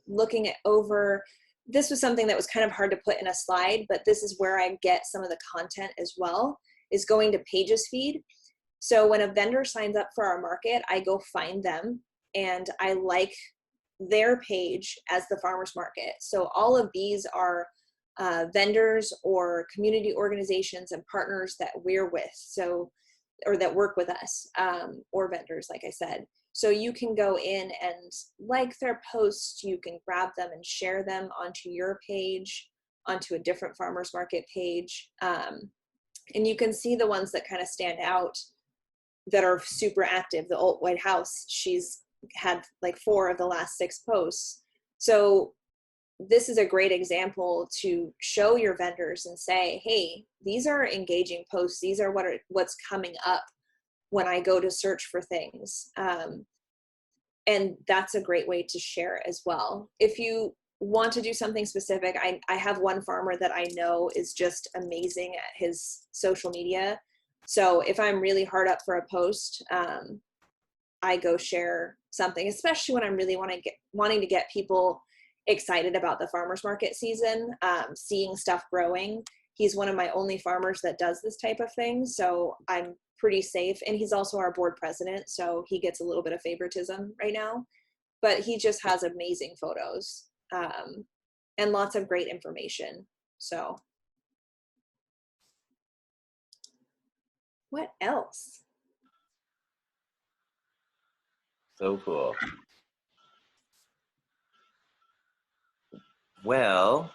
looking it over. This was something that was kind of hard to put in a slide, but this is where I get some of the content as well, is going to Pages feed. So when a vendor signs up for our market, I go find them and I like their page as the farmers market. So all of these are vendors or community organizations and partners that we're with, so, or that work with us, or vendors, like I said. So you can go in and like their posts, you can grab them and share them onto your page, onto a different farmers market page. And you can see the ones that kind of stand out that are super active. The Old White House, she's had like 4 of the last 6 posts. So this is a great example to show your vendors and say, hey, these are engaging posts. These are what's coming up when I go to search for things. And that's a great way to share as well. If you want to do something specific, I have one farmer that I know is just amazing at his social media. So if I'm really hard up for a post, I go share something, especially when I'm really wanting to get people excited about the farmers market season, seeing stuff growing. He's one of my only farmers that does this type of thing, so I'm pretty safe. And he's also our board president, so he gets a little bit of favoritism right now, but he just has amazing photos, and lots of great information. So what else? So cool. Well,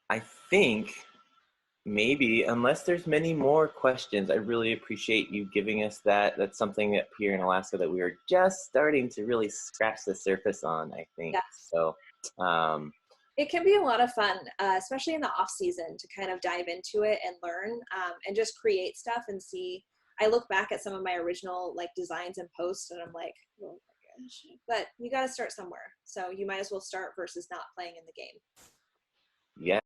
I think maybe, unless there's many more questions, I really appreciate you giving us that. That's something up here in Alaska that we are just starting to really scratch the surface on, I think. Yeah. So it can be a lot of fun, especially in the off season, to kind of dive into it and learn, and just create stuff and see. I look back at some of my original like designs and posts and I'm like, oh my gosh, but you got to start somewhere. So you might as well start versus not playing in the game. yeah.